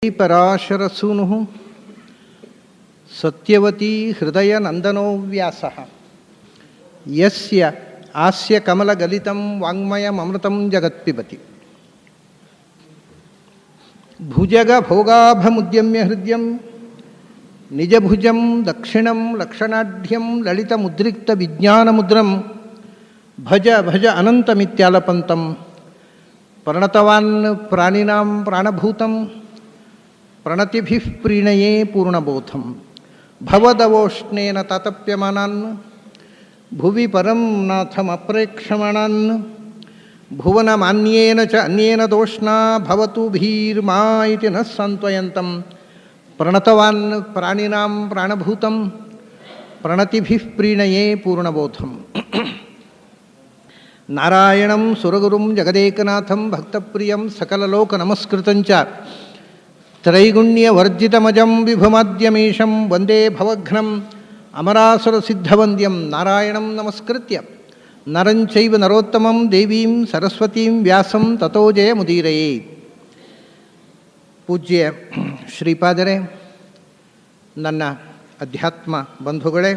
ಪರಾಶರಸೂನು ಸತ್ಯವತೀ ಹೃದಯ ನಂದನೋ ವ್ಯಾಸ ಯಸ್ಯ ಆಸ್ಯ ಕಮಲಗಲಿತಂ ವಾಂಗ್ಮಯಮೃತಂ ಜಗತ್ಪಿಬತಿ ಭುಜಗ ಭೋಗಾಭಮುದ್ಯಮ್ಯ ಹೃದಯಂ ನಿಜಭುಜಂ ದಕ್ಷಿಣಂ ಲಕ್ಷಣಾಢ್ಯಂ ಲಲಿತಮುದ್ರಿಕ್ತ ವಿಜ್ಞಾನಮುದ್ರಂ ಭಜ ಭಜ ಅನಂತಮಿತ್ಯಾಲಪಂತಂ ಪ್ರಣತವಾನ್ ಪ್ರಾಣಿನಾಂ ಪ್ರಾಣಭೂತಂ ಪ್ರಣತಿಭಿಃ ಪ್ರೀಣಯೇ ಪೂರ್ಣಬೋಧಂ ಭವದವೋಷ್ಣೇನ ತಾತಪ್ಯಮಾನಾನ್ ಭುವಿ ಪರಂ ನಾಥಮಪ್ರೇಕ್ಷಮಾಣಾನ್ ಭುವನಮಾನ್ಯೇನ ಚ ಅನ್ಯೇನ ದೋಷ್ಣಾ ಭವತು ಭೀರ್ಮಾ ಇತಿ ನ ಸಾಂತ್ವಯಂತಂ ಪ್ರಣತವಾನ್ ಪ್ರಾಣಿನಾಂ ಪ್ರಾಣಭೂತಂ ಪ್ರಣತಿಭಿಃ ಪ್ರೀಣಯೇ ಪೂರ್ಣಬೋಧಂ ನಾರಾಯಣಂ ಸುರಗುರುಂ ಜಗದೇಕನಾಥಂ ಭಕ್ತಪ್ರಿಯಂ ಸಕಲಲೋಕನಮಸ್ಕೃತಂಚ ತ್ರೈಗುಣ್ಯವರ್ಜಿತಮಜಂ ವಿಭುಮಾದ್ಯಮೀಶಂ ವಂದೇ ಭವಘ್ನಂ ಅಮರಾಸುರಸಿದ್ಧವಂದ್ಯಂ ನಾರಾಯಣಂ ನಮಸ್ಕೃತ್ಯ ನರಂಚೈವ ನರೋತ್ತಮಂ ದೇವೀಂ ಸರಸ್ವತೀಂ ವ್ಯಾಸಂ ತತೋ ಜಯಮುದೀರಯೇ. ಪೂಜ್ಯ ಶ್ರೀಪಾದರೇ, ನನ್ನ ಅಧ್ಯಾತ್ಮ ಬಂಧುಗಳೇ,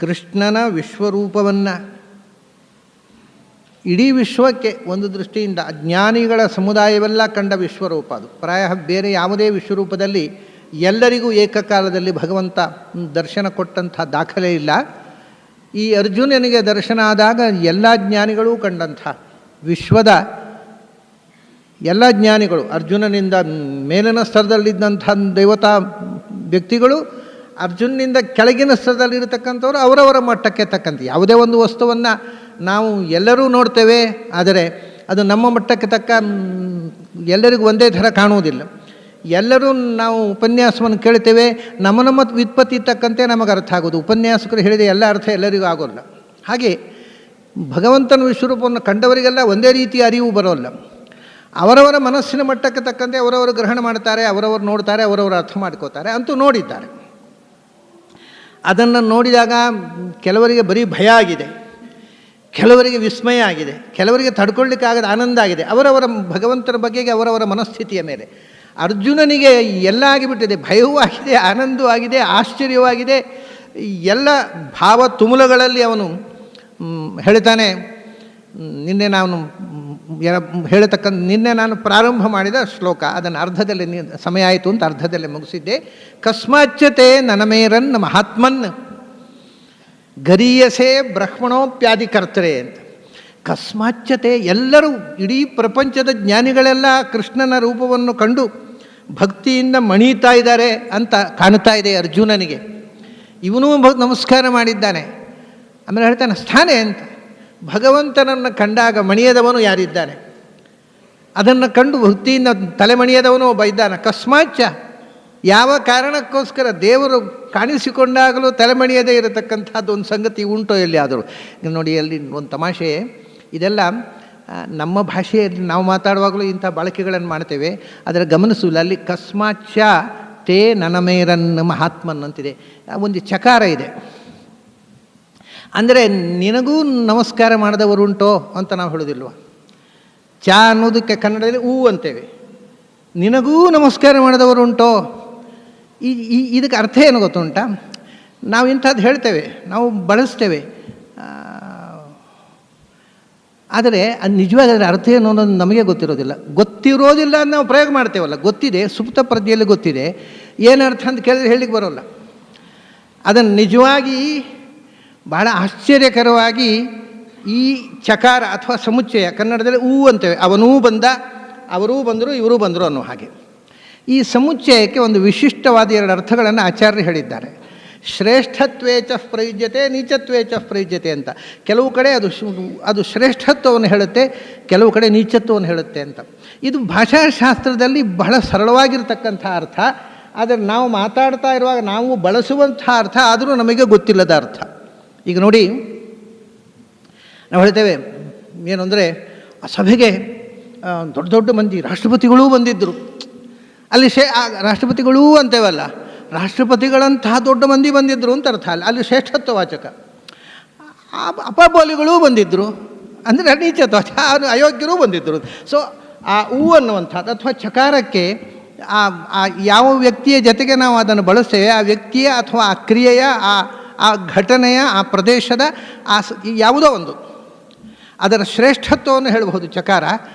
ಕೃಷ್ಣನ ವಿಶ್ವರೂಪವನ್ನು ಇಡೀ ವಿಶ್ವಕ್ಕೆ ಒಂದು ದೃಷ್ಟಿಯಿಂದ ಅಜ್ಞಾನಿಗಳ ಸಮುದಾಯವೆಲ್ಲ ಕಂಡ ವಿಶ್ವರೂಪ ಅದು. ಪ್ರಾಯ ಬೇರೆ ಯಾವುದೇ ವಿಶ್ವರೂಪದಲ್ಲಿ ಎಲ್ಲರಿಗೂ ಏಕಕಾಲದಲ್ಲಿ ಭಗವಂತ ದರ್ಶನ ಕೊಟ್ಟಂಥ ದಾಖಲೆ ಇಲ್ಲ. ಈ ಅರ್ಜುನನಿಗೆ ದರ್ಶನ ಆದಾಗ ಎಲ್ಲ ಜ್ಞಾನಿಗಳೂ ಕಂಡಂಥ ವಿಶ್ವದ ಎಲ್ಲ ಜ್ಞಾನಿಗಳು, ಅರ್ಜುನನಿಂದ ಮೇಲಿನ ಸ್ತರದಲ್ಲಿದ್ದಂಥ ದೇವತಾ ವ್ಯಕ್ತಿಗಳು, ಅರ್ಜುನನಿಂದ ಕೆಳಗಿನ ಸ್ತರದಲ್ಲಿರತಕ್ಕಂಥವ್ರು ಅವರವರ ಮಟ್ಟಕ್ಕೆ ತಕ್ಕಂತೆ ಯಾವುದೇ ಒಂದು ವಸ್ತುವನ್ನು ನಾವು ಎಲ್ಲರೂ ನೋಡ್ತೇವೆ, ಆದರೆ ಅದು ನಮ್ಮ ಮಟ್ಟಕ್ಕೆ ತಕ್ಕ ಎಲ್ಲರಿಗೂ ಒಂದೇ ಥರ ಕಾಣುವುದಿಲ್ಲ. ಎಲ್ಲರೂ ನಾವು ಉಪನ್ಯಾಸವನ್ನು ಕೇಳ್ತೇವೆ, ನಮ್ಮ ವ್ಯುತ್ಪತ್ತಿ ತಕ್ಕಂತೆ ನಮಗೆ ಅರ್ಥ ಆಗೋದು. ಉಪನ್ಯಾಸಕರು ಹೇಳಿದ ಎಲ್ಲ ಅರ್ಥ ಎಲ್ಲರಿಗೂ ಆಗೋಲ್ಲ. ಹಾಗೆ ಭಗವಂತನ ವಿಶ್ವರೂಪವನ್ನು ಕಂಡವರಿಗೆಲ್ಲ ಒಂದೇ ರೀತಿಯ ಅರಿವು ಬರೋಲ್ಲ. ಅವರವರ ಮನಸ್ಸಿನ ಮಟ್ಟಕ್ಕೆ ತಕ್ಕಂತೆ ಅವರವರು ಗ್ರಹಣ ಮಾಡ್ತಾರೆ, ಅವರವರು ನೋಡ್ತಾರೆ, ಅವರವರು ಅರ್ಥ ಮಾಡ್ಕೋತಾರೆ. ಅಂತೂ ನೋಡಿದ್ದಾರೆ. ಅದನ್ನು ನೋಡಿದಾಗ ಕೆಲವರಿಗೆ ಬರೀ ಭಯ ಆಗಿದೆ, ಕೆಲವರಿಗೆ ವಿಸ್ಮಯ ಆಗಿದೆ, ಕೆಲವರಿಗೆ ತಡ್ಕೊಳ್ಳಿಕ್ಕಾಗದ ಆನಂದ ಆಗಿದೆ, ಅವರವರ ಭಗವಂತನ ಬಗೆಗೆ ಅವರವರ ಮನಸ್ಥಿತಿಯ ಮೇಲೆ. ಅರ್ಜುನನಿಗೆ ಎಲ್ಲ ಆಗಿಬಿಟ್ಟಿದೆ, ಭಯವೂ ಆಗಿದೆ, ಆನಂದವೂ ಆಗಿದೆ, ಆಶ್ಚರ್ಯವಾಗಿದೆ. ಎಲ್ಲ ಭಾವ ತುಮುಲಗಳಲ್ಲಿ ಅವನು ಹೇಳ್ತಾನೆ. ನಿನ್ನೆ ನಾನು ಪ್ರಾರಂಭ ಮಾಡಿದ ಶ್ಲೋಕ, ಅದನ್ನು ಅರ್ಧದಲ್ಲಿ ಸಮಯ ಆಯಿತು ಅಂತ ಅರ್ಧದಲ್ಲೇ ಮುಗಿಸಿದ್ದೆ. ಕಸ್ಮಾಚ್ಯತೆ ನನಮೇರನ್ ಮಹಾತ್ಮನ್ ಗರೀಯಸೆ ಬ್ರಹ್ಮಣೋಪ್ಯಾದಿ ಕರ್ತರೆ ಅಂತ. ಕಸ್ಮಾಚ್ಯತೆ, ಎಲ್ಲರೂ ಇಡೀ ಪ್ರಪಂಚದ ಜ್ಞಾನಿಗಳೆಲ್ಲ ಕೃಷ್ಣನ ರೂಪವನ್ನು ಕಂಡು ಭಕ್ತಿಯಿಂದ ಮಣೀತಾ ಇದ್ದಾರೆ ಅಂತ ಕಾಣ್ತಾ ಇದೆ ಅರ್ಜುನನಿಗೆ. ಇವನೂ ನಮಸ್ಕಾರ ಮಾಡಿದ್ದಾನೆ. ಆಮೇಲೆ ಹೇಳ್ತಾನೆ ಸ್ಥಾನೆ ಅಂತ. ಭಗವಂತನನ್ನು ಕಂಡಾಗ ಮಣಿಯದವನು ಯಾರಿದ್ದಾನೆ? ಅದನ್ನು ಕಂಡು ಭಕ್ತಿಯಿಂದ ತಲೆಮಣಿಯದವನು ಒಬ್ಬ ಇದ್ದಾನೆ. ಕಸ್ಮಾಚ್ಚ, ಯಾವ ಕಾರಣಕ್ಕೋಸ್ಕರ ದೇವರು ಕಾಣಿಸಿಕೊಂಡಾಗಲೂ ತಲೆಮಣಿಯದೇ ಇರತಕ್ಕಂಥದ್ದು ಒಂದು ಸಂಗತಿ ಉಂಟೋ ಎಲ್ಲಿ ಆದರೂ? ನೋಡಿ, ಅಲ್ಲಿ ಒಂದು ತಮಾಷೆ. ಇದೆಲ್ಲ ನಮ್ಮ ಭಾಷೆಯಲ್ಲಿ ನಾವು ಮಾತಾಡುವಾಗಲೂ ಇಂಥ ಬಳಕೆಗಳನ್ನು ಮಾಡ್ತೇವೆ, ಆದರೆ ಗಮನಿಸಲ್ಲ. ಅಲ್ಲಿ ಕಸ್ಮಾಚ್ಚ ತೇ ನನಮೇರನ್ ಮಹಾತ್ಮನ್ ಅಂತಿದೆ, ಒಂದು ಚಕಾರ ಇದೆ. ಅಂದರೆ ನಿನಗೂ ನಮಸ್ಕಾರ ಮಾಡಿದವರುಂಟೋ ಅಂತ ನಾವು ಹೇಳೋದಿಲ್ವ? ಚ ಅನ್ನೋದಕ್ಕೆ ಕನ್ನಡದಲ್ಲಿ ಊ ಅಂತೇವೆ. ನಿನಗೂ ನಮಸ್ಕಾರ ಮಾಡಿದವರುಂಟೋ? ಇದಕ್ಕೆ ಅರ್ಥ ಏನು ಗೊತ್ತುಂಟ? ನಾವು ಇಂಥದ್ದು ಹೇಳ್ತೇವೆ, ನಾವು ಬಳಸ್ತೇವೆ, ಆದರೆ ಅದು ನಿಜವಾದ ಅರ್ಥ ಏನು ಅನ್ನೋದು ನಮಗೆ ಗೊತ್ತಿರೋದಿಲ್ಲ ಅಂತ ನಾವು ಪ್ರಯೋಗ ಮಾಡ್ತೇವಲ್ಲ. ಗೊತ್ತಿದೆ, ಸುಪ್ತ ಪ್ರಜ್ಞೆಯಲ್ಲಿ ಗೊತ್ತಿದೆ, ಏನರ್ಥ ಅಂತ ಕೇಳಿದ್ರೆ ಹೇಳಲಿಕ್ಕೆ ಬರೋಲ್ಲ. ಅದನ್ನು ನಿಜವಾಗಿ ಬಹಳ ಆಶ್ಚರ್ಯಕರವಾಗಿ ಈ ಚಕಾರ ಅಥವಾ ಸಮುಚ್ಚಯ, ಕನ್ನಡದಲ್ಲಿ ಊ ಅಂತೇವೆ. ಅವನೂ ಬಂದ, ಅವರೂ ಬಂದರು, ಇವರೂ ಬಂದರು ಅನ್ನೋ ಹಾಗೆ. ಈ ಸಮುಚ್ಚಯಕ್ಕೆ ಒಂದು ವಿಶಿಷ್ಟವಾದ ಎರಡು ಅರ್ಥಗಳನ್ನು ಆಚಾರ್ಯರು ಹೇಳಿದ್ದಾರೆ. ಶ್ರೇಷ್ಠತ್ವೇಚ ಪ್ರಯುಜ್ಯತೆ, ನೀಚತ್ವೇಚ ಪ್ರಯುಜ್ಯತೆ ಅಂತ. ಕೆಲವು ಕಡೆ ಅದು ಶ್ರೇಷ್ಠತ್ವವನ್ನು ಹೇಳುತ್ತೆ, ಕೆಲವು ಕಡೆ ನೀಚತ್ವವನ್ನು ಹೇಳುತ್ತೆ ಅಂತ. ಇದು ಭಾಷಾಶಾಸ್ತ್ರದಲ್ಲಿ ಬಹಳ ಸರಳವಾಗಿರ್ತಕ್ಕಂಥ ಅರ್ಥ, ಆದರೆ ನಾವು ಮಾತಾಡ್ತಾ ಇರುವಾಗ ನಾವು ಬಳಸುವಂಥ ಅರ್ಥ ಆದರೂ ನಮಗೆ ಗೊತ್ತಿಲ್ಲದ ಅರ್ಥ. ಈಗ ನೋಡಿ, ನಾವು ಹೇಳ್ತೇವೆ ಏನು ಅಂದರೆ, ಆ ಸಭೆಗೆ ದೊಡ್ಡ ದೊಡ್ಡ ಮಂದಿ ರಾಷ್ಟ್ರಪತಿಗಳೂ ಬಂದಿದ್ದರು. ಅಲ್ಲಿ ರಾಷ್ಟ್ರಪತಿಗಳೂ ಅಂತೇವಲ್ಲ, ರಾಷ್ಟ್ರಪತಿಗಳಂತಹ ದೊಡ್ಡ ಮಂದಿ ಬಂದಿದ್ದರು ಅಂತ ಅರ್ಥ. ಅಲ್ಲಿ ಶ್ರೇಷ್ಠತ್ವ ವಾಚಕ. ಅಪಬೋಲಿಗಳೂ ಬಂದಿದ್ದರು ಅಂದರೆ ನೀಚತ್ವ, ಅಯೋಗ್ಯರೂ ಬಂದಿದ್ದರು. ಸೊ ಆ ಊ ಅನ್ನುವಂಥದ್ದು ಅಥವಾ ಚಕಾರಕ್ಕೆ ಆ ಯಾವ ವ್ಯಕ್ತಿಯ ಜೊತೆಗೆ ನಾವು ಅದನ್ನು ಬಳಸ್ತೇವೆ ಆ ವ್ಯಕ್ತಿಯ ಅಥವಾ ಆ ಕ್ರಿಯೆಯ ಆ ಘಟನೆಯ ಆ ಪ್ರದೇಶದ ಯಾವುದೋ ಒಂದು ಅದರ ಶ್ರೇಷ್ಠತ್ವವನ್ನು ಹೇಳಬಹುದು ಚಕಾರ,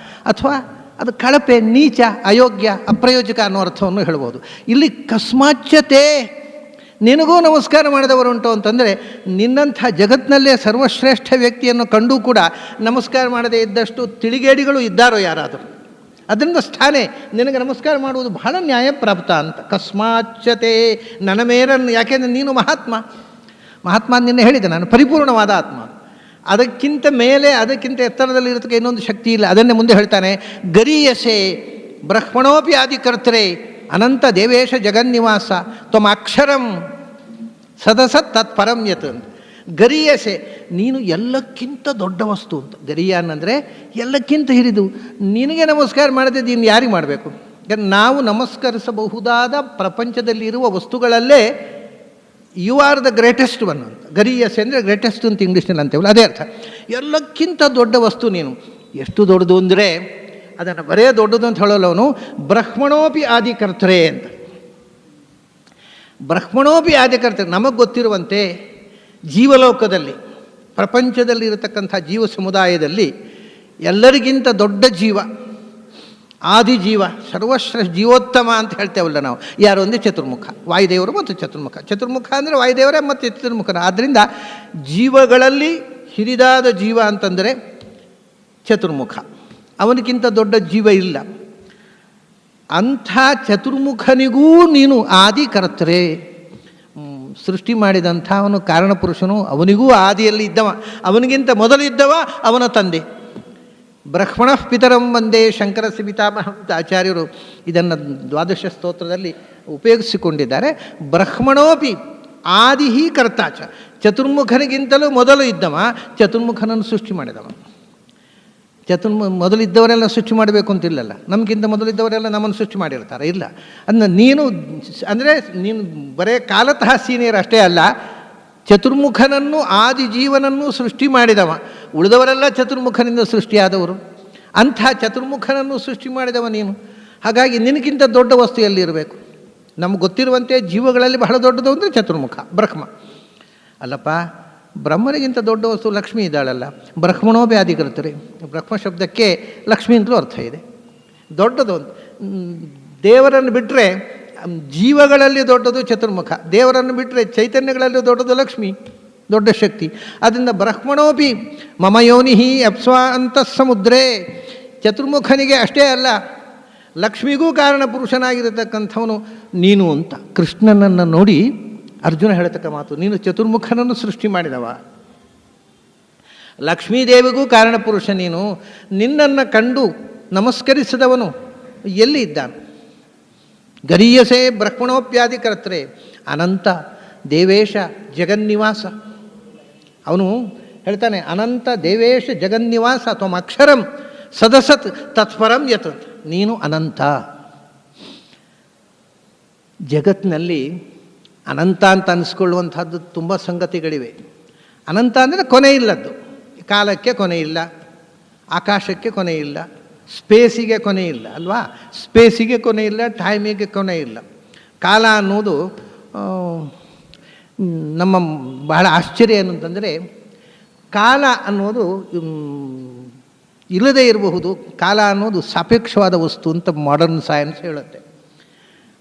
ಅಥವಾ ಅದು ಕಳಪೆ, ನೀಚ, ಅಯೋಗ್ಯ, ಅಪ್ರಯೋಜಕ ಅನ್ನೋ ಅರ್ಥವನ್ನು ಹೇಳ್ಬೋದು. ಇಲ್ಲಿ ಕಸ್ಮಾಚ್ಯತೆ, ನಿನಗೂ ನಮಸ್ಕಾರ ಮಾಡಿದವರುಂಟು ಅಂತಂದರೆ ನಿನ್ನಂಥ ಜಗತ್ತಿನಲ್ಲೇ ಸರ್ವಶ್ರೇಷ್ಠ ವ್ಯಕ್ತಿಯನ್ನು ಕಂಡೂ ಕೂಡ ನಮಸ್ಕಾರ ಮಾಡದೇ ಇದ್ದಷ್ಟು ತಿಳಿಗೇಡಿಗಳು ಇದ್ದಾರೋ ಯಾರಾದರೂ? ಅದರಿಂದ ಸ್ಥಾನೆ ನಿನಗೆ ನಮಸ್ಕಾರ ಮಾಡುವುದು ಬಹಳ ನ್ಯಾಯಪ್ರಾಪ್ತ ಅಂತ. ಕಸ್ಮಾಚ್ಯತೆ ನನ್ನ ಮೇರನ್ನು, ಯಾಕೆಂದರೆ ನೀನು ಮಹಾತ್ಮ ನಿನ್ನೆ ಹೇಳಿದೆ, ನಾನು ಪರಿಪೂರ್ಣವಾದ ಆತ್ಮ. ಅದಕ್ಕಿಂತ ಮೇಲೆ ಅದಕ್ಕಿಂತ ಎತ್ತರದಲ್ಲಿ ಇರೋದಕ್ಕೆ ಇನ್ನೊಂದು ಶಕ್ತಿ ಇಲ್ಲ. ಅದನ್ನೇ ಮುಂದೆ ಹೇಳ್ತಾನೆ, ಗರೀಯಸೆ ಬ್ರಹ್ಮಣೋಪಿ ಆದಿಕರ್ತರೆ ಅನಂತ ದೇವೇಶ ಜಗನ್ನಿವಾಸ ತ್ವಮಕ್ಷರಂ ಸದಸತ್ ತತ್ಪರಂ ಯತ್ ಅಂತ. ಗರೀಯಸೆ, ನೀನು ಎಲ್ಲಕ್ಕಿಂತ ದೊಡ್ಡ ವಸ್ತು ಅಂತ. ಗರಿಯಾನ್ ಅಂದರೆ ಎಲ್ಲಕ್ಕಿಂತ ಹಿರಿದು. ನಿನಗೆ ನಮಸ್ಕಾರ ಮಾಡದೆ ಇನ್ನು ಯಾರಿಗೆ ಮಾಡಬೇಕು? ನಾವು ನಮಸ್ಕರಿಸಬಹುದಾದ ಪ್ರಪಂಚದಲ್ಲಿ ಇರುವ ವಸ್ತುಗಳಲ್ಲೇ you are the greatest one ಅಂತ. ಗರೀಯಸೆ ಅಂದರೆ ಗ್ರೇಟೆಸ್ಟ್ ಅಂತ ಇಂಗ್ಲೀಷ್ನಲ್ಲಿ ಅಂತೇವಲ್ಲ, ಅದೇ ಅರ್ಥ. ಎಲ್ಲಕ್ಕಿಂತ ದೊಡ್ಡ ವಸ್ತು ನೀನು. ಎಷ್ಟು ದೊಡ್ಡದು ಅಂದರೆ ಅದನ್ನು ಬರೇ ದೊಡ್ಡದು ಅಂತ ಹೇಳೋಲ್ಲ ಅವನು, ಬ್ರಹ್ಮಣೋಪಿ ಆದಿಕರ್ತರೆ ಅಂತ. ಬ್ರಹ್ಮಣೋಪಿ ಆದಿಕರ್ತರೆ, ನಮಗೆ ಗೊತ್ತಿರುವಂತೆ ಜೀವಲೋಕದಲ್ಲಿ ಪ್ರಪಂಚದಲ್ಲಿ ಇರತಕ್ಕಂಥ ಜೀವ ಸಮುದಾಯದಲ್ಲಿ ಎಲ್ಲರಿಗಿಂತ ದೊಡ್ಡ ಜೀವ, ಆದಿಜೀವ, ಸರ್ವಶ್ರೇಷ್ಠ ಜೀವೋತ್ತಮ ಅಂತ ಹೇಳ್ತೇವಲ್ಲ ನಾವು, ಯಾರು ಅಂದರೆ ಚತುರ್ಮುಖ, ವಾಯುದೇವರು ಮತ್ತು ಚತುರ್ಮುಖ. ಚತುರ್ಮುಖ ಅಂದರೆ ವಾಯುದೇವರೇ ಮತ್ತು ಚತುರ್ಮುಖನ. ಆದ್ದರಿಂದ ಜೀವಗಳಲ್ಲಿ ಹಿರಿದಾದ ಜೀವ ಅಂತಂದರೆ ಚತುರ್ಮುಖ, ಅವನಿಗಿಂತ ದೊಡ್ಡ ಜೀವ ಇಲ್ಲ. ಅಂಥ ಚತುರ್ಮುಖನಿಗೂ ನೀನು ಆದಿಕರ್ತರೆ, ಸೃಷ್ಟಿ ಮಾಡಿದಂಥ ಅವನು ಕಾರಣಪುರುಷನು, ಅವನಿಗೂ ಆದಿಯಲ್ಲಿ ಇದ್ದವ, ಅವನಿಗಿಂತ ಮೊದಲಿದ್ದವ ಅವನ ತಂದೆ. ಬ್ರಹ್ಮಣಃ ಪಿತರಂ ವಂದೇ ಶಂಕರಸ್ಯ ಪಿತಾಮಹಂ ಅಂತ ಆಚಾರ್ಯರು ಇದನ್ನು ದ್ವಾದಶ ಸ್ತೋತ್ರದಲ್ಲಿ ಉಪಯೋಗಿಸಿಕೊಂಡಿದ್ದಾರೆ. ಬ್ರಹ್ಮಣೋಪಿ ಆದಿಹಿ ಕರ್ತಾಚ, ಚತುರ್ಮುಖನಿಗಿಂತಲೂ ಮೊದಲು ಇದ್ದವ, ಚತುರ್ಮುಖನನ್ನು ಸೃಷ್ಟಿ ಮಾಡಿದವ. ಮೊದಲಿದ್ದವರೆಲ್ಲ ಸೃಷ್ಟಿ ಮಾಡಬೇಕು ಅಂತಿಲ್ಲಲ್ಲ, ನಮಗಿಂತ ಮೊದಲಿದ್ದವರೆಲ್ಲ ನಮ್ಮನ್ನು ಸೃಷ್ಟಿ ಮಾಡಿರ್ತಾರೆ, ಇಲ್ಲ. ಅದನ್ನ ನೀನು ಅಂದರೆ ನೀನು ಬರೇ ಕಾಲತಃ ಸೀನಿಯರ್ ಅಷ್ಟೇ ಅಲ್ಲ, ಚತುರ್ಮುಖನನ್ನು ಆದಿಜೀವನನ್ನು ಸೃಷ್ಟಿ ಮಾಡಿದವ. ಉಳಿದವರೆಲ್ಲ ಚತುರ್ಮುಖನಿಂದ ಸೃಷ್ಟಿಯಾದವರು. ಅಂಥ ಚತುರ್ಮುಖನನ್ನು ಸೃಷ್ಟಿ ಮಾಡಿದವ ನೀನು. ಹಾಗಾಗಿ ನಿನಗಿಂತ ದೊಡ್ಡ ವಸ್ತು ಎಲ್ಲಿರಬೇಕು? ನಮ್ಗೆ ಗೊತ್ತಿರುವಂತೆ ಜೀವಗಳಲ್ಲಿ ಬಹಳ ದೊಡ್ಡದು ಅಂದರೆ ಚತುರ್ಮುಖ, ಬ್ರಹ್ಮ. ಅಲ್ಲಪ್ಪ, ಬ್ರಹ್ಮನಿಗಿಂತ ದೊಡ್ಡ ವಸ್ತು ಲಕ್ಷ್ಮಿ ಇದ್ದಾಳಲ್ಲ. ಬ್ರಹ್ಮಣೋಪಿ ಆದಿಕರ್ತರೆ, ಬ್ರಹ್ಮ ಶಬ್ದಕ್ಕೆ ಲಕ್ಷ್ಮಿ ಅಂತಲೂ ಅರ್ಥ ಇದೆ. ದೊಡ್ಡದು ದೇವರನ್ನು ಬಿಟ್ಟರೆ ಜೀವಗಳಲ್ಲಿ ದೊಡ್ಡದು ಚತುರ್ಮುಖ, ದೇವರನ್ನು ಬಿಟ್ಟರೆ ಚೈತನ್ಯಗಳಲ್ಲಿ ದೊಡ್ಡದು ಲಕ್ಷ್ಮಿ, ದೊಡ್ಡ ಶಕ್ತಿ. ಅದರಿಂದ ಬ್ರಹ್ಮಣೋಪಿ ಮಮ ಯೋನಿಹಿ ಅಪ್ಸ್ವ ಅಂತಃ ಸಮುದ್ರೇ, ಚತುರ್ಮುಖನಿಗೆ ಅಷ್ಟೇ ಅಲ್ಲ, ಲಕ್ಷ್ಮಿಗೂ ಕಾರಣ ಪುರುಷನಾಗಿರತಕ್ಕಂಥವನು ನೀನು ಅಂತ. ಕೃಷ್ಣನನ್ನು ನೋಡಿ ಅರ್ಜುನ ಹೇಳತಕ್ಕ ಮಾತು, ನೀನು ಚತುರ್ಮುಖನನ್ನು ಸೃಷ್ಟಿ ಮಾಡಿದವ, ಲಕ್ಷ್ಮೀದೇವಿಗೂ ಕಾರಣ ಪುರುಷ ನೀನು. ನಿನ್ನನ್ನು ಕಂಡು ನಮಸ್ಕರಿಸಿದವನು ಎಲ್ಲಿ ಇದ್ದಾನೆ? ಗರೀಯಸೆ ಬ್ರಹ್ಮಣೋಪ್ಯಾದಿಕರ್ತರೆ ಅನಂತ ದೇವೇಶ ಜಗನ್ನಿವಾಸ. ಅವನು ಹೇಳ್ತಾನೆ, ಅನಂತ ದೇವೇಶ ಜಗನ್ನಿವಾಸ ತ್ವಮಕ್ಷರಂ ಸದಸತ್ ತತ್ಪರಂ ಯತ್. ನೀನು ಅನಂತ. ಜಗತ್ತಿನಲ್ಲಿ ಅನಂತ ಅಂತ ಅನಿಸ್ಕೊಳ್ಳುವಂಥದ್ದು ತುಂಬ ಸಂಗತಿಗಳಿವೆ. ಅನಂತ ಅಂದರೆ ಕೊನೆ ಇಲ್ಲದ್ದು. ಕಾಲಕ್ಕೆ ಕೊನೆ ಇಲ್ಲ, ಆಕಾಶಕ್ಕೆ ಕೊನೆ ಇಲ್ಲ, ಸ್ಪೇಸಿಗೆ ಕೊನೆ ಇಲ್ಲ ಅಲ್ವಾ? ಸ್ಪೇಸಿಗೆ ಕೊನೆ ಇಲ್ಲ, ಟೈಮಿಗೆ ಕೊನೆ ಇಲ್ಲ. ಕಾಲ ಅನ್ನೋದು ನಮ್ಮ ಬಹಳ ಆಶ್ಚರ್ಯ ಏನು ಅಂತಂದರೆ, ಕಾಲ ಅನ್ನೋದು ಇಲ್ಲದೇ ಇರಬಹುದು. ಕಾಲ ಅನ್ನೋದು ಸಾಪೇಕ್ಷವಾದ ವಸ್ತು ಅಂತ ಮಾಡರ್ನ್ ಸೈನ್ಸ್ ಹೇಳುತ್ತೆ.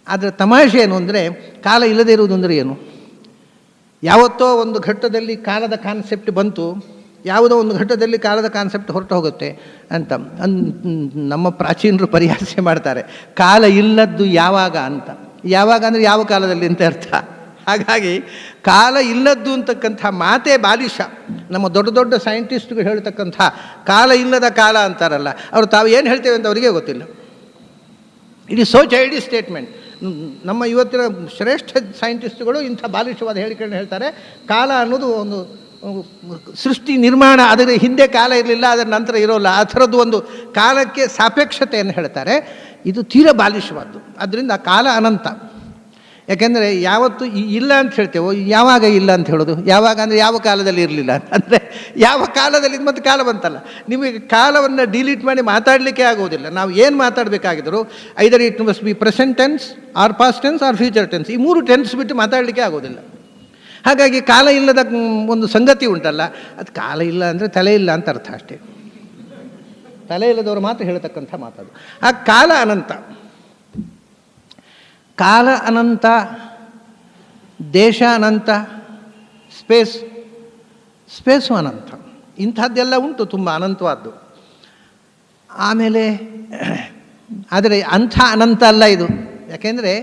ಆದರೆ ತಮಾಷೆ ಏನು ಅಂದರೆ, ಕಾಲ ಇಲ್ಲದೇ ಇರುವುದು ಅಂದರೆ ಏನು? ಯಾವತ್ತೋ ಒಂದು ಘಟ್ಟದಲ್ಲಿ ಕಾಲದ ಕಾನ್ಸೆಪ್ಟ್ ಬಂತು, ಯಾವುದೋ ಒಂದು ಘಟ್ಟದಲ್ಲಿ ಕಾಲದ ಕಾನ್ಸೆಪ್ಟ್ ಹೊರಟು ಹೋಗುತ್ತೆ ಅಂತ ನಮ್ಮ ಪ್ರಾಚೀನರು ಪರಿಹಾಸ್ಯ ಮಾಡ್ತಾರೆ. ಕಾಲ ಇಲ್ಲದ್ದು ಯಾವಾಗ ಅಂತ. ಯಾವಾಗ ಅಂದರೆ ಯಾವ ಕಾಲದಲ್ಲಿ ಅಂತ ಅರ್ಥ. ಹಾಗಾಗಿ ಕಾಲ ಇಲ್ಲದ್ದು ಅಂತಕ್ಕಂಥ ಮಾತೇ ಬಾಲಿಶ. ನಮ್ಮ ದೊಡ್ಡ ದೊಡ್ಡ ಸೈಂಟಿಸ್ಟ್ಗಳು ಹೇಳ್ತಕ್ಕಂಥ ಕಾಲ ಇಲ್ಲದ ಕಾಲ ಅಂತಾರಲ್ಲ, ಅವರು ತಾವು ಏನು ಹೇಳ್ತೇವೆ ಅಂತ ಅವರಿಗೆ ಗೊತ್ತಿಲ್ಲ. It is so childish statement. ನಮ್ಮ ಇವತ್ತಿನ ಶ್ರೇಷ್ಠ ಸೈಂಟಿಸ್ಟ್ಗಳು ಇಂಥ ಬಾಲಿಶವಾದ ಹೇಳಿಕೆಗಳನ್ನ ಹೇಳ್ತಾರೆ. ಕಾಲ ಅನ್ನೋದು ಒಂದು ಸೃಷ್ಟಿ ನಿರ್ಮಾಣ, ಅದರ ಹಿಂದೆ ಕಾಲ ಇರಲಿಲ್ಲ, ಅದರ ನಂತರ ಇರೋಲ್ಲ, ಆ ಥರದ್ದು ಒಂದು ಕಾಲಕ್ಕೆ ಸಾಪೇಕ್ಷತೆಯನ್ನು ಹೇಳ್ತಾರೆ. ಇದು ತೀರ ಬಾಲಿಶವಾದ್ದು. ಅದರಿಂದ ಕಾಲ ಅನಂತ. ಯಾಕೆಂದರೆ ಯಾವತ್ತು ಇಲ್ಲ ಅಂತ ಹೇಳ್ತೇವೋ, ಯಾವಾಗ ಇಲ್ಲ ಅಂತ ಹೇಳೋದು? ಯಾವಾಗ ಅಂದರೆ ಯಾವ ಕಾಲದಲ್ಲಿ ಇರಲಿಲ್ಲ ಅಂದರೆ ಯಾವ ಕಾಲದಲ್ಲಿ ಮತ್ತು ಕಾಲ ಬಂತಲ್ಲ. ನಿಮಗೆ ಕಾಲವನ್ನು ಡಿಲೀಟ್ ಮಾಡಿ ಮಾತಾಡಲಿಕ್ಕೆ ಆಗೋದಿಲ್ಲ. ನಾವು ಏನು ಮಾತಾಡಬೇಕಾಗಿದ್ರು either it must be present tense or past tense or future tense, ಈ 3 ಟೆನ್ಸ್ ಬಿಟ್ಟು ಮಾತಾಡಲಿಕ್ಕೆ ಆಗೋದಿಲ್ಲ. ಹಾಗಾಗಿ ಕಾಲ ಇಲ್ಲದ ಒಂದು ಸಂಗತಿ ಉಂಟಲ್ಲ, ಅದು ಕಾಲ ಇಲ್ಲ ಅಂದರೆ ತಲೆ ಇಲ್ಲ ಅಂತ ಅರ್ಥ ಅಷ್ಟೇ. ತಲೆ ಇಲ್ಲದವರು ಮಾತ್ರ ಹೇಳ್ತಕ್ಕಂಥ ಮಾತದು. ಆ ಕಾಲ ಅನಂತ, ಕಾಲ ಅನಂತ, ದೇಶ ಅನಂತ, ಸ್ಪೇಸು ಅನಂತ, ಇಂಥದ್ದೆಲ್ಲ ಉಂಟು, ತುಂಬ ಅನಂತವಾದ್ದು. ಆಮೇಲೆ ಆದರೆ ಅಂಥ ಅನಂತ ಅಲ್ಲ ಇದು. ಯಾಕೆಂದರೆ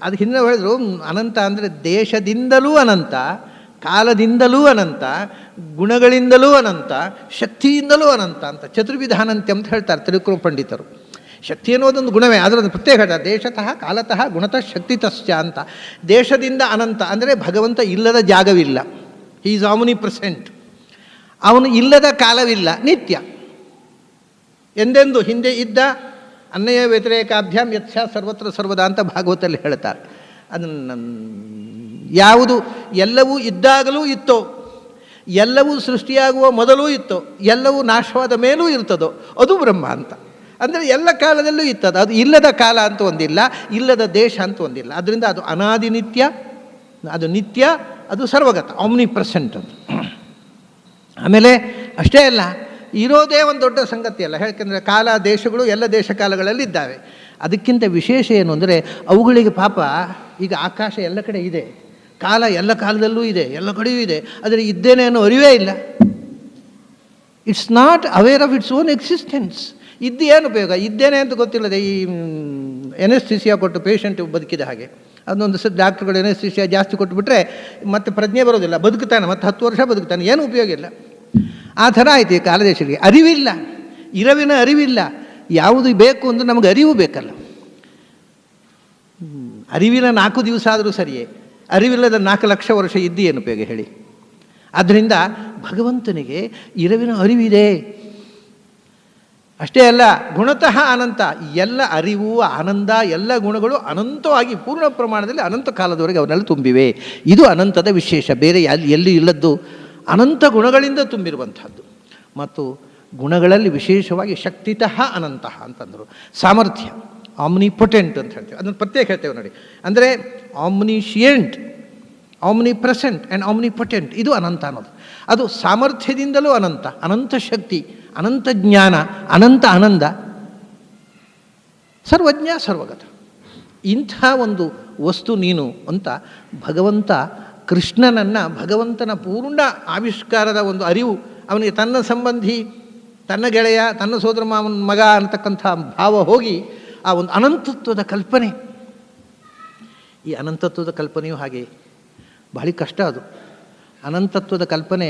ಅದು ಹಿಂದೆ ಹೇಳಿದ್ರು, ಅನಂತ ಅಂದರೆ ದೇಶದಿಂದಲೂ ಅನಂತ, ಕಾಲದಿಂದಲೂ ಅನಂತ, ಗುಣಗಳಿಂದಲೂ ಅನಂತ, ಶಕ್ತಿಯಿಂದಲೂ ಅನಂತ ಅಂತ ಚತುರ್ವಿಧಾನಂತ್ಯ ಅಂತ ಹೇಳ್ತಾರೆ ತಿರುಕುರು ಪಂಡಿತರು. ಶಕ್ತಿ ಅನ್ನೋದೊಂದು ಗುಣವೇ, ಅದರೊಂದು ಪ್ರತ್ಯೇಕ ದೇಶತಃ ಕಾಲತಃ ಗುಣತಃ ಶಕ್ತಿತಶ್ಚ ಅಂತ. ದೇಶದಿಂದ ಅನಂತ ಅಂದರೆ ಭಗವಂತ ಇಲ್ಲದ ಜಾಗವಿಲ್ಲ, ಹಿ ಈಸ್ ಆಮ್ನಿ ಪ್ರೆಸೆಂಟ್. ಅವನು ಇಲ್ಲದ ಕಾಲವಿಲ್ಲ, ನಿತ್ಯ, ಎಂದೆಂದು ಹಿಂದೆ ಇದ್ದ, ಅನ್ಯಯ ವ್ಯತಿರೇಕಾಭ್ಯಾಮ್ ಯತ್ಸ್ಯಾ ಸರ್ವತ್ರ ಸರ್ವದಾ ಅಂತ ಭಾಗವತಲ್ಲಿ ಹೇಳ್ತಾರೆ. ಅದನ್ನು ಯಾವುದು ಎಲ್ಲವೂ ಇದ್ದಾಗಲೂ ಇತ್ತೋ, ಎಲ್ಲವೂ ಸೃಷ್ಟಿಯಾಗುವ ಮೊದಲೂ ಇತ್ತೋ, ಎಲ್ಲವೂ ನಾಶವಾದ ಮೇಲೂ ಇರ್ತದೋ, ಅದು ಬ್ರಹ್ಮ ಅಂತ. ಅಂದರೆ ಎಲ್ಲ ಕಾಲದಲ್ಲೂ ಇರ್ತದೆ. ಅದು ಇಲ್ಲದ ಕಾಲ ಅಂತ ಒಂದಿಲ್ಲ, ಇಲ್ಲದ ದೇಶ ಅಂತ ಒಂದಿಲ್ಲ. ಅದರಿಂದ ಅದು ಅನಾದಿ ನಿತ್ಯ, ಅದು ನಿತ್ಯ, ಅದು ಸರ್ವಗತ, ಆಮ್ನಿ ಪ್ರೆಸೆಂಟ್ ಅಂತ. ಆಮೇಲೆ ಅಷ್ಟೇ ಅಲ್ಲ, ಇರೋದೇ ಒಂದು ದೊಡ್ಡ ಸಂಗತಿ ಅಲ್ಲ. ಯಾಕೆಂದರೆ ಕಾಲ ದೇಶಗಳು ಎಲ್ಲ ದೇಶ ಕಾಲಗಳಲ್ಲಿ ಇದ್ದಾವೆ. ಅದಕ್ಕಿಂತ ವಿಶೇಷ ಏನು ಅಂದರೆ ಅವುಗಳಿಗೆ ಪಾಪ ಈಗ ಆಕಾಶ ಎಲ್ಲ ಕಡೆ ಇದೆ, ಕಾಲ ಎಲ್ಲ ಕಾಲದಲ್ಲೂ ಇದೆ, ಎಲ್ಲ ಕಡೆಯೂ ಇದೆ, ಆದರೆ ಇದ್ದೇನೆ ಅನ್ನೋ ಅರಿವೇ ಇಲ್ಲ. It's not aware of its own existence. ಇದ್ದು ಏನು ಉಪಯೋಗ? ಇದ್ದೇನೆ ಅಂತ ಗೊತ್ತಿಲ್ಲದೆ ಈ ಎನೆಸ್ಥಿಸಿಯಾ ಕೊಟ್ಟು ಪೇಷಂಟ್ ಬದುಕಿದ ಹಾಗೆ. ಅದೊಂದು ಸಲ ಡಾಕ್ಟ್ರುಗಳು ಎನೆಸ್ಥಿಸಿಯಾ ಜಾಸ್ತಿ ಕೊಟ್ಟುಬಿಟ್ರೆ ಮತ್ತೆ ಪ್ರಜ್ಞೆ ಬರೋದಿಲ್ಲ, ಬದುಕ್ತಾನೆ, ಮತ್ತು 10 ವರ್ಷ ಬದುಕ್ತಾನೆ, ಏನೂ ಉಪಯೋಗ ಇಲ್ಲ. ಆ ಥರ ಆಯ್ತು ಈ ಕಾಲದೇಶಗಳಿಗೆ. ಅರಿವಿಲ್ಲ, ಇರವಿನ ಅರಿವಿಲ್ಲ. ಯಾವುದು ಬೇಕು ಅಂದರೆ ನಮಗೆ ಅರಿವು ಬೇಕಲ್ಲ. ಅರಿವಿನ 4 ದಿವಸ ಆದರೂ ಸರಿಯೇ, ಅರಿವಿಲ್ಲದ 4 ಲಕ್ಷ ವರ್ಷ ಇದ್ದು ಏನು ಉಪಯೋಗ ಹೇಳಿ? ಆದ್ದರಿಂದ ಭಗವಂತನಿಗೆ ಇರವಿನ ಅರಿವಿದೆ. ಅಷ್ಟೇ ಅಲ್ಲ, ಗುಣತಃ ಅನಂತ, ಎಲ್ಲ ಅರಿವು, ಆನಂದ, ಎಲ್ಲ ಗುಣಗಳು ಅನಂತವಾಗಿ ಪೂರ್ಣ ಪ್ರಮಾಣದಲ್ಲಿ ಅನಂತ ಕಾಲದವರೆಗೆ ಅವನ್ನೆಲ್ಲ ತುಂಬಿವೆ. ಇದು ಅನಂತದ ವಿಶೇಷ. ಬೇರೆ ಎಲ್ಲಿ ಇಲ್ಲದ್ದು ಅನಂತ ಗುಣಗಳಿಂದ ತುಂಬಿರುವಂಥದ್ದು. ಮತ್ತು ಗುಣಗಳಲ್ಲಿ ವಿಶೇಷವಾಗಿ ಶಕ್ತಿತಃ ಅನಂತಃ ಅಂತಂದರು. ಸಾಮರ್ಥ್ಯ, ಆಮ್ನಿಪೊಟೆಂಟ್ ಅಂತ ಹೇಳ್ತೇವೆ, ಅದನ್ನು ಪ್ರತ್ಯೇಕ ಹೇಳ್ತೇವೆ ನೋಡಿ. ಅಂದರೆ ಆಮ್ನಿಶಿಯೆಂಟ್, ಆಮ್ನಿ ಪ್ರೆಸೆಂಟ್ ಆ್ಯಂಡ್ ಆಮ್ನಿಪೊಟೆಂಟ್, ಇದು ಅನಂತ ಅನ್ನೋದು. ಅದು ಸಾಮರ್ಥ್ಯದಿಂದಲೂ ಅನಂತ, ಅನಂತ ಶಕ್ತಿ, ಅನಂತ ಜ್ಞಾನ, ಅನಂತ ಆನಂದ, ಸರ್ವಜ್ಞ ಸರ್ವಗತ. ಇಂಥ ಒಂದು ವಸ್ತು ನೀನು ಅಂತ ಭಗವಂತ ಕೃಷ್ಣನನ್ನು, ಭಗವಂತನ ಪೂರ್ಣ ಆವಿಷ್ಕಾರದ ಒಂದು ಅರಿವು, ಅವನಿಗೆ ತನ್ನ ಸಂಬಂಧಿ, ತನ್ನ ಗೆಳೆಯ, ತನ್ನ ಸೋದರ ಮಾವನ ಮಗ ಅನ್ನತಕ್ಕಂಥ ಭಾವ ಹೋಗಿ ಆ ಒಂದು ಅನಂತತ್ವದ ಕಲ್ಪನೆ. ಈ ಅನಂತತ್ವದ ಕಲ್ಪನೆಯೂ ಹಾಗೆ ಬಹಳ ಕಷ್ಟ. ಅದು ಅನಂತತ್ವದ ಕಲ್ಪನೆ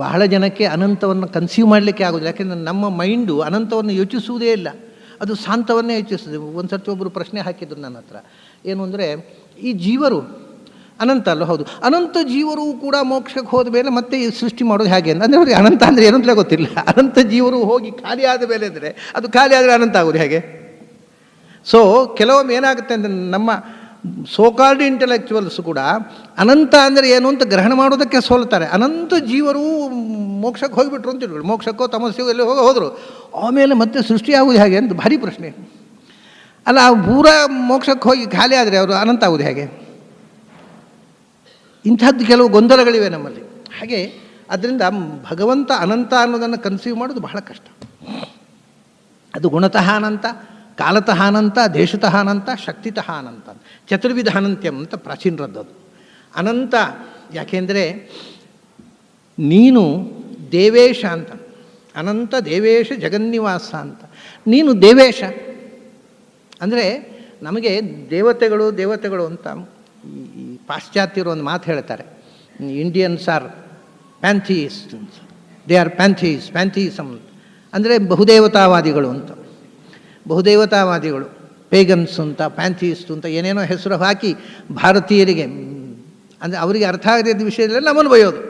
ಬಹಳ ಜನಕ್ಕೆ ಅನಂತವನ್ನು ಕನ್ಸೀವ್ ಮಾಡಲಿಕ್ಕೆ ಆಗೋದಿಲ್ಲ. ಯಾಕೆಂದರೆ ನಮ್ಮ ಮೈಂಡು ಅನಂತವನ್ನು ಯೋಚಿಸುವುದೇ ಇಲ್ಲ, ಅದು ಶಾಂತವನ್ನೇ ಯೋಚಿಸ್ತದೆ. ಒಂದು ಸರ್ತಿ ಒಬ್ಬರು ಪ್ರಶ್ನೆ ಹಾಕಿದ್ರು ನನ್ನ ಹತ್ರ, ಏನು ಅಂದರೆ ಈ ಜೀವರು ಅನಂತ ಅಲ್ಲ? ಹೌದು, ಅನಂತ ಜೀವರು ಕೂಡ ಮೋಕ್ಷಕ್ಕೆ ಹೋದ ಮೇಲೆ ಮತ್ತೆ ಸೃಷ್ಟಿ ಮಾಡೋದು ಹೇಗೆ ಅಂದರೆ ಅವ್ರಿಗೆ ಅನಂತ ಅಂದರೆ ಏನು ಅಂತಲೇ ಗೊತ್ತಿಲ್ಲ. ಅನಂತ ಜೀವರು ಹೋಗಿ ಖಾಲಿ ಆದ ಮೇಲೆ ಅಂದರೆ ಅದು ಖಾಲಿ ಆದರೆ ಅನಂತ ಆಗೋದು ಹೇಗೆ? ಸೊ ಕೆಲವೊಮ್ಮೆ ಏನಾಗುತ್ತೆ ಅಂದರೆ ನಮ್ಮ ಸೋಕಾಲ್ಡ್ ಇಂಟೆಲೆಕ್ಚುವಲ್ಸ್ ಕೂಡ ಅನಂತ ಅಂದರೆ ಏನು ಅಂತ ಗ್ರಹಣ ಮಾಡೋದಕ್ಕೆ ಸೋಲ್ತಾರೆ. ಅನಂತ ಜೀವರು ಮೋಕ್ಷಕ್ಕೆ ಹೋಗಿಬಿಟ್ರು ಅಂತ ತಿಳ್ಕೊಳ್ಳಿ, ಮೋಕ್ಷಕ್ಕೋ ತಮಸ್ಸೆಯೋ ಎಲ್ಲೋ ಹೋದರು, ಆಮೇಲೆ ಮತ್ತೆ ಸೃಷ್ಟಿಯಾಗುವುದು ಹೇಗೆ ಅಂತ ಭಾರಿ ಪ್ರಶ್ನೆ ಅಲ್ಲ. ಪೂರ ಮೋಕ್ಷಕ್ಕೆ ಹೋಗಿ ಖಾಲಿ ಆದರೆ ಅವರು ಅನಂತ ಆಗುವುದು ಹೇಗೆ? ಇಂಥದ್ದು ಕೆಲವು ಗೊಂದಲಗಳಿವೆ ನಮ್ಮಲ್ಲಿ. ಹಾಗೆ ಅದರಿಂದ ಭಗವಂತ ಅನಂತ ಅನ್ನೋದನ್ನು ಕನ್ಸೀವ್ ಮಾಡೋದು ಬಹಳ ಕಷ್ಟ. ಅದು ಗುಣತಃ ಅನಂತ, ಕಾಲತಃ ಅನಂತ, ದೇಶತಃ ಅನಂತ, ಶಕ್ತಿತಃ ಅನಂತ, ಚತುರ್ವಿಧ ಅನಂತ್ಯಂ ಅಂತ ಪ್ರಾಚೀನರದ್ದದು. ಅನಂತ ಯಾಕೆಂದರೆ ನೀನು ದೇವೇಶ ಅಂತ, ಅನಂತ ದೇವೇಶ ಜಗನ್ನಿವಾಸ ಅಂತ. ನೀನು ದೇವೇಶ ಅಂದರೆ ನಮಗೆ ದೇವತೆಗಳು ಅಂತ ಈ ಪಾಶ್ಚಾತ್ಯರು ಒಂದು ಮಾತು ಹೇಳ್ತಾರೆ, ಇಂಡಿಯನ್ಸ್ ಆರ್ ಪ್ಯಾಂಥಿಯಿಸ್ಟ್, ದೇ ಆರ್ ಪ್ಯಾಂಥಿಯಿಸಮ್ ಅಂದರೆ ಬಹುದೇವತಾವಾದಿಗಳು ಅಂತ. ಬಹುದೇವತಾವಾದಿಗಳು, ಪೇಗನ್ಸ್ ಅಂತ, ಪ್ಯಾಂಥಿಯಿಸ್ಟ್ ಅಂತ ಏನೇನೋ ಹೆಸರು ಹಾಕಿ ಭಾರತೀಯರಿಗೆ, ಅಂದರೆ ಅವರಿಗೆ ಅರ್ಥ ಆಗದಿದ್ದ ವಿಷಯದಲ್ಲಿ ನಮ್ಮನ್ನು ಬೈಯೋದು.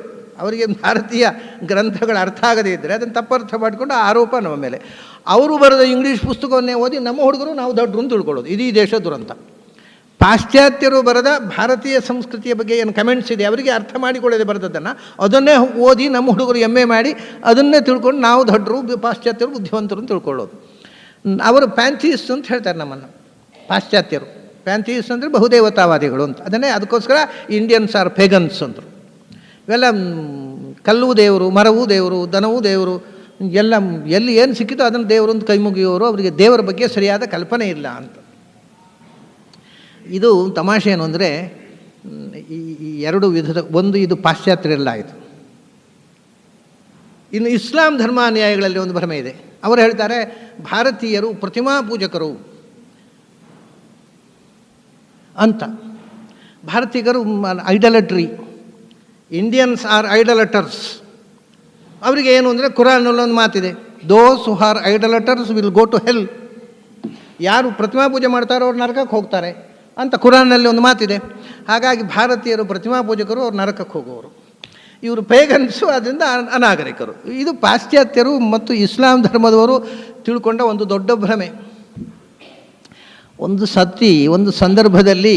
ಅವರಿಗೆ ಭಾರತೀಯ ಗ್ರಂಥಗಳು ಅರ್ಥ ಆಗದೇ ಇದ್ದರೆ ಅದನ್ನು ತಪ್ಪರ್ಥ ಮಾಡಿಕೊಂಡು ಆರೋಪ ನಮ್ಮ ಮೇಲೆ. ಅವರು ಬರೆದ ಇಂಗ್ಲೀಷ್ ಪುಸ್ತಕವನ್ನೇ ಓದಿ ನಮ್ಮ ಹುಡುಗರು ನಾವು ದೊಡ್ಡರು ಅಂತ ತಿಳ್ಕೊಳ್ಳೋದು. ಇದು ಈ ದೇಶ ದುರಂತ. ಪಾಶ್ಚಾತ್ಯರು ಬರೆದ ಭಾರತೀಯ ಸಂಸ್ಕೃತಿಯ ಬಗ್ಗೆ ಏನು ಕಮೆಂಟ್ಸ್ ಇದೆ ಅವರಿಗೆ ಅರ್ಥ ಮಾಡಿಕೊಳ್ಳದೆ ಬರೆದದ್ದನ್ನು ಅದನ್ನೇ ಓದಿ ನಮ್ಮ ಹುಡುಗರು MA ಮಾಡಿ ಅದನ್ನೇ ತಿಳ್ಕೊಂಡು ನಾವು ದೊಡ್ಡರು ಪಾಶ್ಚಾತ್ಯರು ಬುದ್ಧಿವಂತರು ಅಂತ ತಿಳ್ಕೊಳ್ಳೋದು. ಅವರು ಪ್ಯಾಂಥಿಯಿಸ್ಟ್ ಅಂತ ಹೇಳ್ತಾರೆ ನಮ್ಮನ್ನು, ಪಾಶ್ಚಾತ್ಯರು ಪ್ಯಾಂಥಿಯಿಸ್ಟ್ ಅಂದರೆ ಬಹುದೇವತಾವಾದಿಗಳು ಅಂತ. ಅದಕ್ಕೋಸ್ಕರ ಇಂಡಿಯನ್ಸ್ ಆರ್ ಪೇಗನ್ಸ್ ಅಂದರು. ಇವೆಲ್ಲ ಕಲ್ಲು ದೇವರು, ಮರವೂ ದೇವರು, ದನವೂ ದೇವರು, ಎಲ್ಲ ಎಲ್ಲಿ ಏನು ಸಿಕ್ಕಿತೋ ಅದನ್ನು ದೇವರು ಅಂತ ಕೈ ಮುಗಿಯೋರು. ಅವರಿಗೆ ದೇವರ ಬಗ್ಗೆ ಸರಿಯಾದ ಕಲ್ಪನೆ ಇಲ್ಲ ಅಂತ. ಇದು ತಮಾಷೆ ಏನು ಅಂದರೆ ಈ ಎರಡು ವಿಧದ, ಒಂದು ಇದು ಪಾಶ್ಚಾತ್ಯರೆಲ್ಲ ಆಯಿತು. ಇನ್ನು ಇಸ್ಲಾಂ ಧರ್ಮಾನುಯಾಯಿಗಳಲ್ಲಿ ಒಂದು ಭ್ರಮೆ ಇದೆ. ಅವರು ಹೇಳ್ತಾರೆ ಭಾರತೀಯರು ಪ್ರತಿಮಾ ಪೂಜಕರು ಅಂತ. ಭಾರತೀಯರು ಐಡಲಟ್ರಿ, ಇಂಡಿಯನ್ಸ್ ಆರ್ ಐಡಲಟರ್ಸ್. ಅವರಿಗೆ ಏನು ಅಂದರೆ ಕುರಾನ್ನಲ್ಲೊಂದು ಮಾತಿದೆ, those who are idolaters will go to hell. ಯಾರು ಪ್ರತಿಮಾ ಪೂಜೆ ಮಾಡ್ತಾರೋ ಅವ್ರು ನರಕಕ್ಕೆ ಹೋಗ್ತಾರೆ ಅಂತ ಕುರಾನ್ನಲ್ಲಿ ಒಂದು ಮಾತಿದೆ. ಹಾಗಾಗಿ ಭಾರತೀಯರು ಪ್ರತಿಮಾ ಪೂಜಕರು, ಅವ್ರು ನರಕಕ್ಕೆ ಹೋಗುವವರು. ಇವರು ಪೇಗನ್ಸು, ಅದರಿಂದ ಅನಾಗರಿಕರು. ಇದು ಪಾಶ್ಚಾತ್ಯರು ಮತ್ತು ಇಸ್ಲಾಂ ಧರ್ಮದವರು ತಿಳ್ಕೊಂಡ ಒಂದು ದೊಡ್ಡ ಭ್ರಮೆ. ಒಂದು ಸಂದರ್ಭದಲ್ಲಿ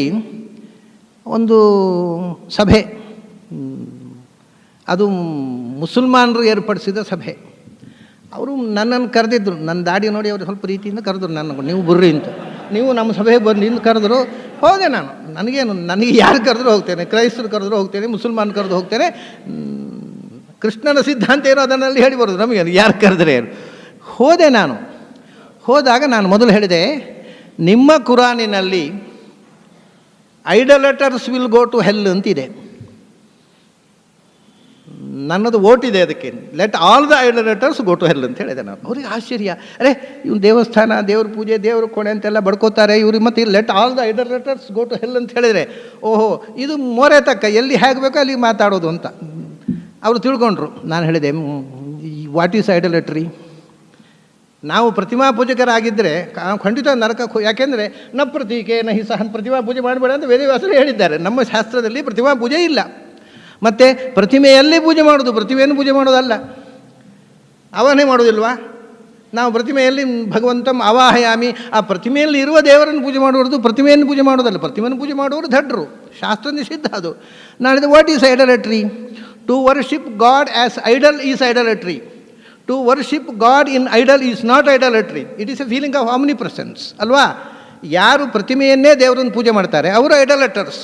ಒಂದು ಸಭೆ, ಅದು ಮುಸಲ್ಮಾನರು ಏರ್ಪಡಿಸಿದ ಸಭೆ. ಅವರು ನನ್ನನ್ನು ಕರೆದಿದ್ರು, ನನ್ನ ದಾಡಿ ನೋಡಿ ಅವರು ಸ್ವಲ್ಪ ರೀತಿಯಿಂದ ಕರೆದ್ರು ನನಗೆ, ನೀವು ಬರ್ರಿ ಅಂತ, ನೀವು ನಮ್ಮ ಸಭೆಗೆ ಬಂದು ಇಂದು ಕರೆದ್ರು. ಹೋದೆ ನಾನು. ನನಗೆ ಯಾರು ಕರೆದ್ರು ಹೋಗ್ತೇನೆ, ಕ್ರೈಸ್ತರು ಕರೆದ್ರು ಹೋಗ್ತೇನೆ, ಮುಸಲ್ಮಾನ್ ಕರೆದು ಹೋಗ್ತೇನೆ. ಕೃಷ್ಣನ ಸಿದ್ಧಾಂತ ಏನೋ ಅದನ್ನಲ್ಲಿ ಹೇಳಿ ಬರೋದು, ನಮಗೆ ಯಾರು ಕರೆದ್ರೆ ಏನು. ಹೋದೆ ನಾನು. ಹೋದಾಗ ನಾನು ಮೊದಲು ಹೇಳಿದೆ, ನಿಮ್ಮ ಕುರಾನಿನಲ್ಲಿ ಐಡಲಟರ್ಸ್ ವಿಲ್ ಗೋ ಟು ಹೆಲ್ ಅಂತಿದೆ. ನನ್ನದು ಓಟಿದೆ ಅದಕ್ಕೆ, let all the idolaters go to hell ಅಂತ ಹೇಳಿದೆ ನಾನು. ಅವ್ರಿಗೆ ಆಶ್ಚರ್ಯ, ಅರೆ ಇವ್ನು ದೇವಸ್ಥಾನ, ದೇವ್ರ ಪೂಜೆ, ದೇವ್ರ ಕೋಣೆ ಅಂತೆಲ್ಲ ಬಡ್ಕೋತಾರೆ ಇವ್ರಿಗೆ, ಮತ್ತು let all the idolaters go to hell ಅಂತ ಹೇಳಿದರೆ, ಓಹೋ ಇದು ಮೋರೆ ತಕ್ಕ, ಎಲ್ಲಿ ಹೇಗೆ ಬೇಕೋ ಅಲ್ಲಿಗೆ ಮಾತಾಡೋದು ಅಂತ ಅವರು ತಿಳ್ಕೊಂಡ್ರು. ನಾನು ಹೇಳಿದೆ, ವಾಟ್ ಈಸ್ ಐಡಲಟ್ರಿ? ನಾವು ಪ್ರತಿಮಾ ಪೂಜಕರಾಗಿದ್ದರೆ ಖಂಡಿತ ನರಕಕ್ಕೆ, ಯಾಕೆಂದರೆ ನ ಪ್ರತೀಕೆ ನ ಹಿ ಸಹನ್, ಪ್ರತಿಮಾ ಪೂಜೆ ಮಾಡಬೇಡ ಅಂತ ವೇದವ್ಯಾಸರು ಹೇಳಿದ್ದಾರೆ. ನಮ್ಮ ಶಾಸ್ತ್ರದಲ್ಲಿ ಪ್ರತಿಮಾ ಪೂಜೆ ಇಲ್ಲ. ಮತ್ತು ಪ್ರತಿಮೆಯಲ್ಲಿ ಪೂಜೆ ಮಾಡೋದು, ಪ್ರತಿಮೆಯನ್ನು ಪೂಜೆ ಮಾಡೋದಲ್ಲ. ಅವನೇ ಮಾಡೋದಿಲ್ವಾ? ನಾವು ಪ್ರತಿಮೆಯಲ್ಲಿ ಭಗವಂತಂ ಅವಾಹಯಾಮಿ, ಆ ಪ್ರತಿಮೆಯಲ್ಲಿ ಇರುವ ದೇವರನ್ನು ಪೂಜೆ ಮಾಡುವುದು, ಪ್ರತಿಮೆಯನ್ನು ಪೂಜೆ ಮಾಡೋದಲ್ಲ. ಪ್ರತಿಮೆಯನ್ನು ಪೂಜೆ ಮಾಡುವವರು ದಡ್ಡರು, ಶಾಸ್ತ್ರ ನಿಷಿದ್ಧ ಅದು. ನಾಳಿದ್ದು what is idolatry? To worship God as idol is idolatry. To worship God in idol is not idolatry. It is a feeling of omnipresence ಅಲ್ವಾ? ಯಾರು ಪ್ರತಿಮೆಯನ್ನೇ ದೇವರನ್ನು ಪೂಜೆ ಮಾಡ್ತಾರೆ ಅವರು ಐಡಲಟರ್ಸ್.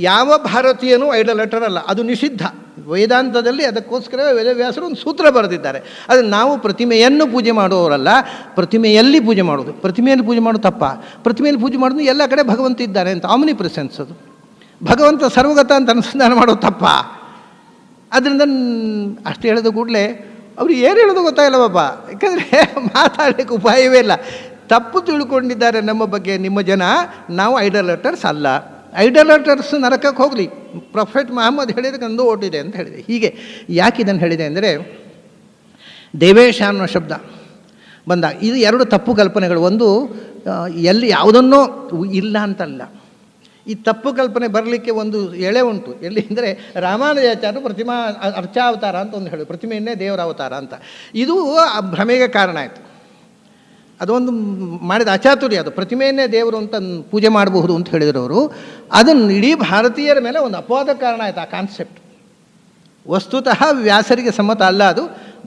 ಯಾವ ಭಾರತೀಯನೂ ಐಡಲಟರ್ ಅಲ್ಲ, ಅದು ನಿಷಿದ್ಧ. ವೇದಾಂತದಲ್ಲಿ ಅದಕ್ಕೋಸ್ಕರ ವೇದವ್ಯಾಸರು ಒಂದು ಸೂತ್ರ ಬರೆದಿದ್ದಾರೆ. ಅದು ನಾವು ಪ್ರತಿಮೆಯನ್ನು ಪೂಜೆ ಮಾಡುವವರಲ್ಲ, ಪ್ರತಿಮೆಯಲ್ಲಿ ಪೂಜೆ ಮಾಡೋದು. ಪ್ರತಿಮೆಯಲ್ಲಿ ಪೂಜೆ ಮಾಡೋದು ತಪ್ಪ. ಪ್ರತಿಮೆಯಲ್ಲಿ ಪೂಜೆ ಮಾಡೋದು ಎಲ್ಲ ಕಡೆ ಭಗವಂತ ಇದ್ದಾನೆ ಅಂತ, ಆಮ್ನಿಪ್ರೆಸೆನ್ಸ್ ಅದು. ಭಗವಂತ ಸರ್ವಗತ ಅಂತ ಅನುಸಂಧಾನ ಮಾಡೋದು ತಪ್ಪ. ಅದರಿಂದ ಅಷ್ಟು ಹೇಳಿದ ಕೂಡಲೇ ಅವ್ರಿಗೆ ಏನು ಹೇಳೋದು ಗೊತ್ತಾಗಿಲ್ಲವಪ್ಪ. ಯಾಕಂದರೆ ಮಾತಾಡಲಿಕ್ಕೆ ಉಪಾಯವೇ ಇಲ್ಲ. ತಪ್ಪು ತಿಳ್ಕೊಂಡಿದ್ದಾರೆ ನಮ್ಮ ಬಗ್ಗೆ ನಿಮ್ಮ ಜನ. ನಾವು ಐಡಲಟರ್ಸ್ ಅಲ್ಲ. ಐಡಲಟರ್ಸ್ ನರಕಕ್ಕೆ ಹೋಗಲಿ. ಪ್ರೊಫೆಟ್ ಮಹಮ್ಮದ್ ಹೇಳಿದಕ್ಕೆ ನಂದು ಓಟಿದೆ ಅಂತ ಹೇಳಿದೆ. ಹೀಗೆ ಯಾಕೆ ಇದನ್ನು ಹೇಳಿದೆ ಅಂದರೆ, ದೇವೇಶ ಅನ್ನೋ ಶಬ್ದ ಬಂದಾಗ ಇದು ಎರಡು ತಪ್ಪು ಕಲ್ಪನೆಗಳು. ಒಂದು, ಎಲ್ಲಿ ಯಾವುದನ್ನೋ ಇಲ್ಲ ಅಂತಲ್ಲ. ಈ ತಪ್ಪು ಕಲ್ಪನೆ ಬರಲಿಕ್ಕೆ ಒಂದು ಎಳೆ ಉಂಟು. ಎಲ್ಲಿ ಅಂದರೆ, ರಾಮಾನುಜಾಚಾರ್ಯರು ಪ್ರತಿಮಾ ಅರ್ಚಾವತಾರ ಅಂತ ಒಂದು ಹೇಳಿ, ಪ್ರತಿಮೆಯನ್ನೇ ದೇವರ ಅವತಾರ ಅಂತ. ಇದು ಭ್ರಮೆಗೆ ಕಾರಣ ಆಯಿತು. ಅದೊಂದು ಮಾಡಿದ ಅಚಾತುರ್ಯ. ಅದು ಪ್ರತಿಮೆಯನ್ನೇ ದೇವರು ಅಂತ ಪೂಜೆ ಮಾಡಬಹುದು ಅಂತ ಹೇಳಿದರವರು. ಅದನ್ನು ಇಡೀ ಭಾರತೀಯರ ಮೇಲೆ ಒಂದು ಅಪವಾದ ಕಾರಣ ಆಯಿತು ಆ ಕಾನ್ಸೆಪ್ಟ್. ವಸ್ತುತಃ ವ್ಯಾಸರಿಗೆ ಸಮ್ಮತ ಅಲ್ಲ, ಅದು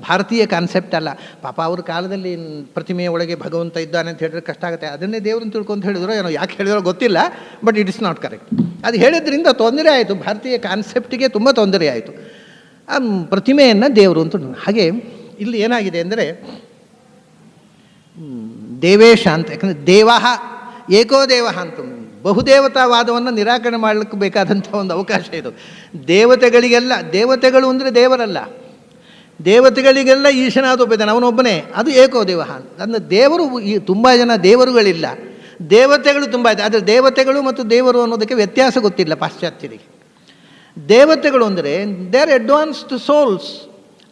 ಭಾರತೀಯ ಕಾನ್ಸೆಪ್ಟ್ ಅಲ್ಲ. ಪಾಪ ಅವ್ರ ಕಾಲದಲ್ಲಿ ಪ್ರತಿಮೆಯ ಒಳಗೆ ಭಗವಂತ ಇದ್ದಾನೆ ಅಂತ ಹೇಳಿದ್ರೆ ಕಷ್ಟ ಆಗುತ್ತೆ. ಅದನ್ನೇ ದೇವ್ರನ್ನ ತಿಳ್ಕೊಂತ ಹೇಳಿದ್ರು ಏನೋ, ಯಾಕೆ ಹೇಳಿದ್ರೋ ಗೊತ್ತಿಲ್ಲ. But it is not correct. ಅದು ಹೇಳಿದ್ರಿಂದ ತೊಂದರೆ ಆಯಿತು, ಭಾರತೀಯ ಕಾನ್ಸೆಪ್ಟಿಗೆ ತುಂಬ ತೊಂದರೆ ಆಯಿತು. ಆ ಪ್ರತಿಮೆಯನ್ನು ದೇವರು ಅಂತ. ಹಾಗೆ ಇಲ್ಲಿ ಏನಾಗಿದೆ ಅಂದರೆ, ದೇವೇಶ ಅಂತ, ಯಾಕಂದರೆ ದೇವ ಏಕೋ ದೇವ ಅಂತ ಬಹುದೇವತಾವಾದವನ್ನು ನಿರಾಕರಣೆ ಮಾಡಲಿಕ್ಕೆ ಬೇಕಾದಂಥ ಒಂದು ಅವಕಾಶ ಇದು. ದೇವತೆಗಳಿಗೆಲ್ಲ, ದೇವತೆಗಳು ಅಂದರೆ ದೇವರಲ್ಲ, ದೇವತೆಗಳಿಗೆಲ್ಲ ಈಶನಾದ ಒಬ್ಬ ಇದ್ದಾನೆ, ಅವನೊಬ್ಬನೇ, ಅದು ಏಕೋ ದೇವ ಅಂತ. ಅಂದರೆ ದೇವರು ತುಂಬ ಜನ ದೇವರುಗಳಿಲ್ಲ, ದೇವತೆಗಳು ತುಂಬ ಇದೆ. ಆದರೆ ದೇವತೆಗಳು ಮತ್ತು ದೇವರು ಅನ್ನೋದಕ್ಕೆ ವ್ಯತ್ಯಾಸ ಗೊತ್ತಿಲ್ಲ ಪಾಶ್ಚಾತ್ಯರಿಗೆ. ದೇವತೆಗಳು ಅಂದರೆ ದೇ ಆರ್ ಅಡ್ವಾನ್ಸ್ಡ್ ಸೋಲ್ಸ್.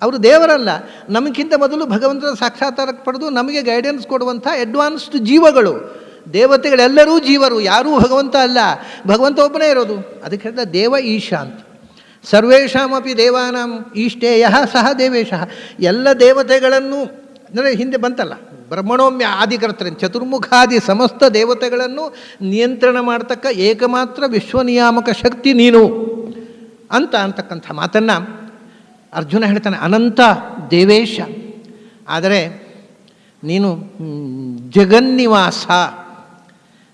ಅವರು ದೇವರಲ್ಲ, ನಮಗಿಂತ ಮೊದಲು ಭಗವಂತನ ಸಾಕ್ಷಾತ್ಕಾರಕ್ಕೆ ಪಡೆದು ನಮಗೆ ಗೈಡೆನ್ಸ್ ಕೊಡುವಂಥ ಅಡ್ವಾನ್ಸ್ಡ್ ಜೀವಗಳು. ದೇವತೆಗಳೆಲ್ಲರೂ ಜೀವರು, ಯಾರೂ ಭಗವಂತ ಅಲ್ಲ. ಭಗವಂತ ಒಬ್ಬನೇ ಇರೋದು. ಅದಕ್ಕೆ ಹೇಳಿದ ದೇವ ಈಶಾ ಅಂತ. ಸರ್ವೇಷಾಮಪಿ ದೇವಾನಾಂ ಈಷ್ಟೇಯ ಸಹ ದೇವೇಶ. ಎಲ್ಲ ದೇವತೆಗಳನ್ನು ಅಂದರೆ ಹಿಂದೆ ಬಂತಲ್ಲ, ಬ್ರಹ್ಮಣೋಮ್ಯ ಆದಿಕರ್ತನೆ, ಚತುರ್ಮುಖಾದಿ ಸಮಸ್ತ ದೇವತೆಗಳನ್ನು ನಿಯಂತ್ರಣ ಮಾಡ್ತಕ್ಕ ಏಕಮಾತ್ರ ವಿಶ್ವನಿಯಾಮಕ ಶಕ್ತಿ ನೀನು ಅಂತಕ್ಕಂಥ ಮಾತನ್ನು ಅರ್ಜುನ ಹೇಳ್ತಾನೆ. ಅನಂತ ದೇವೇಶ, ಆದರೆ ನೀನು ಜಗನ್ನಿವಾಸ.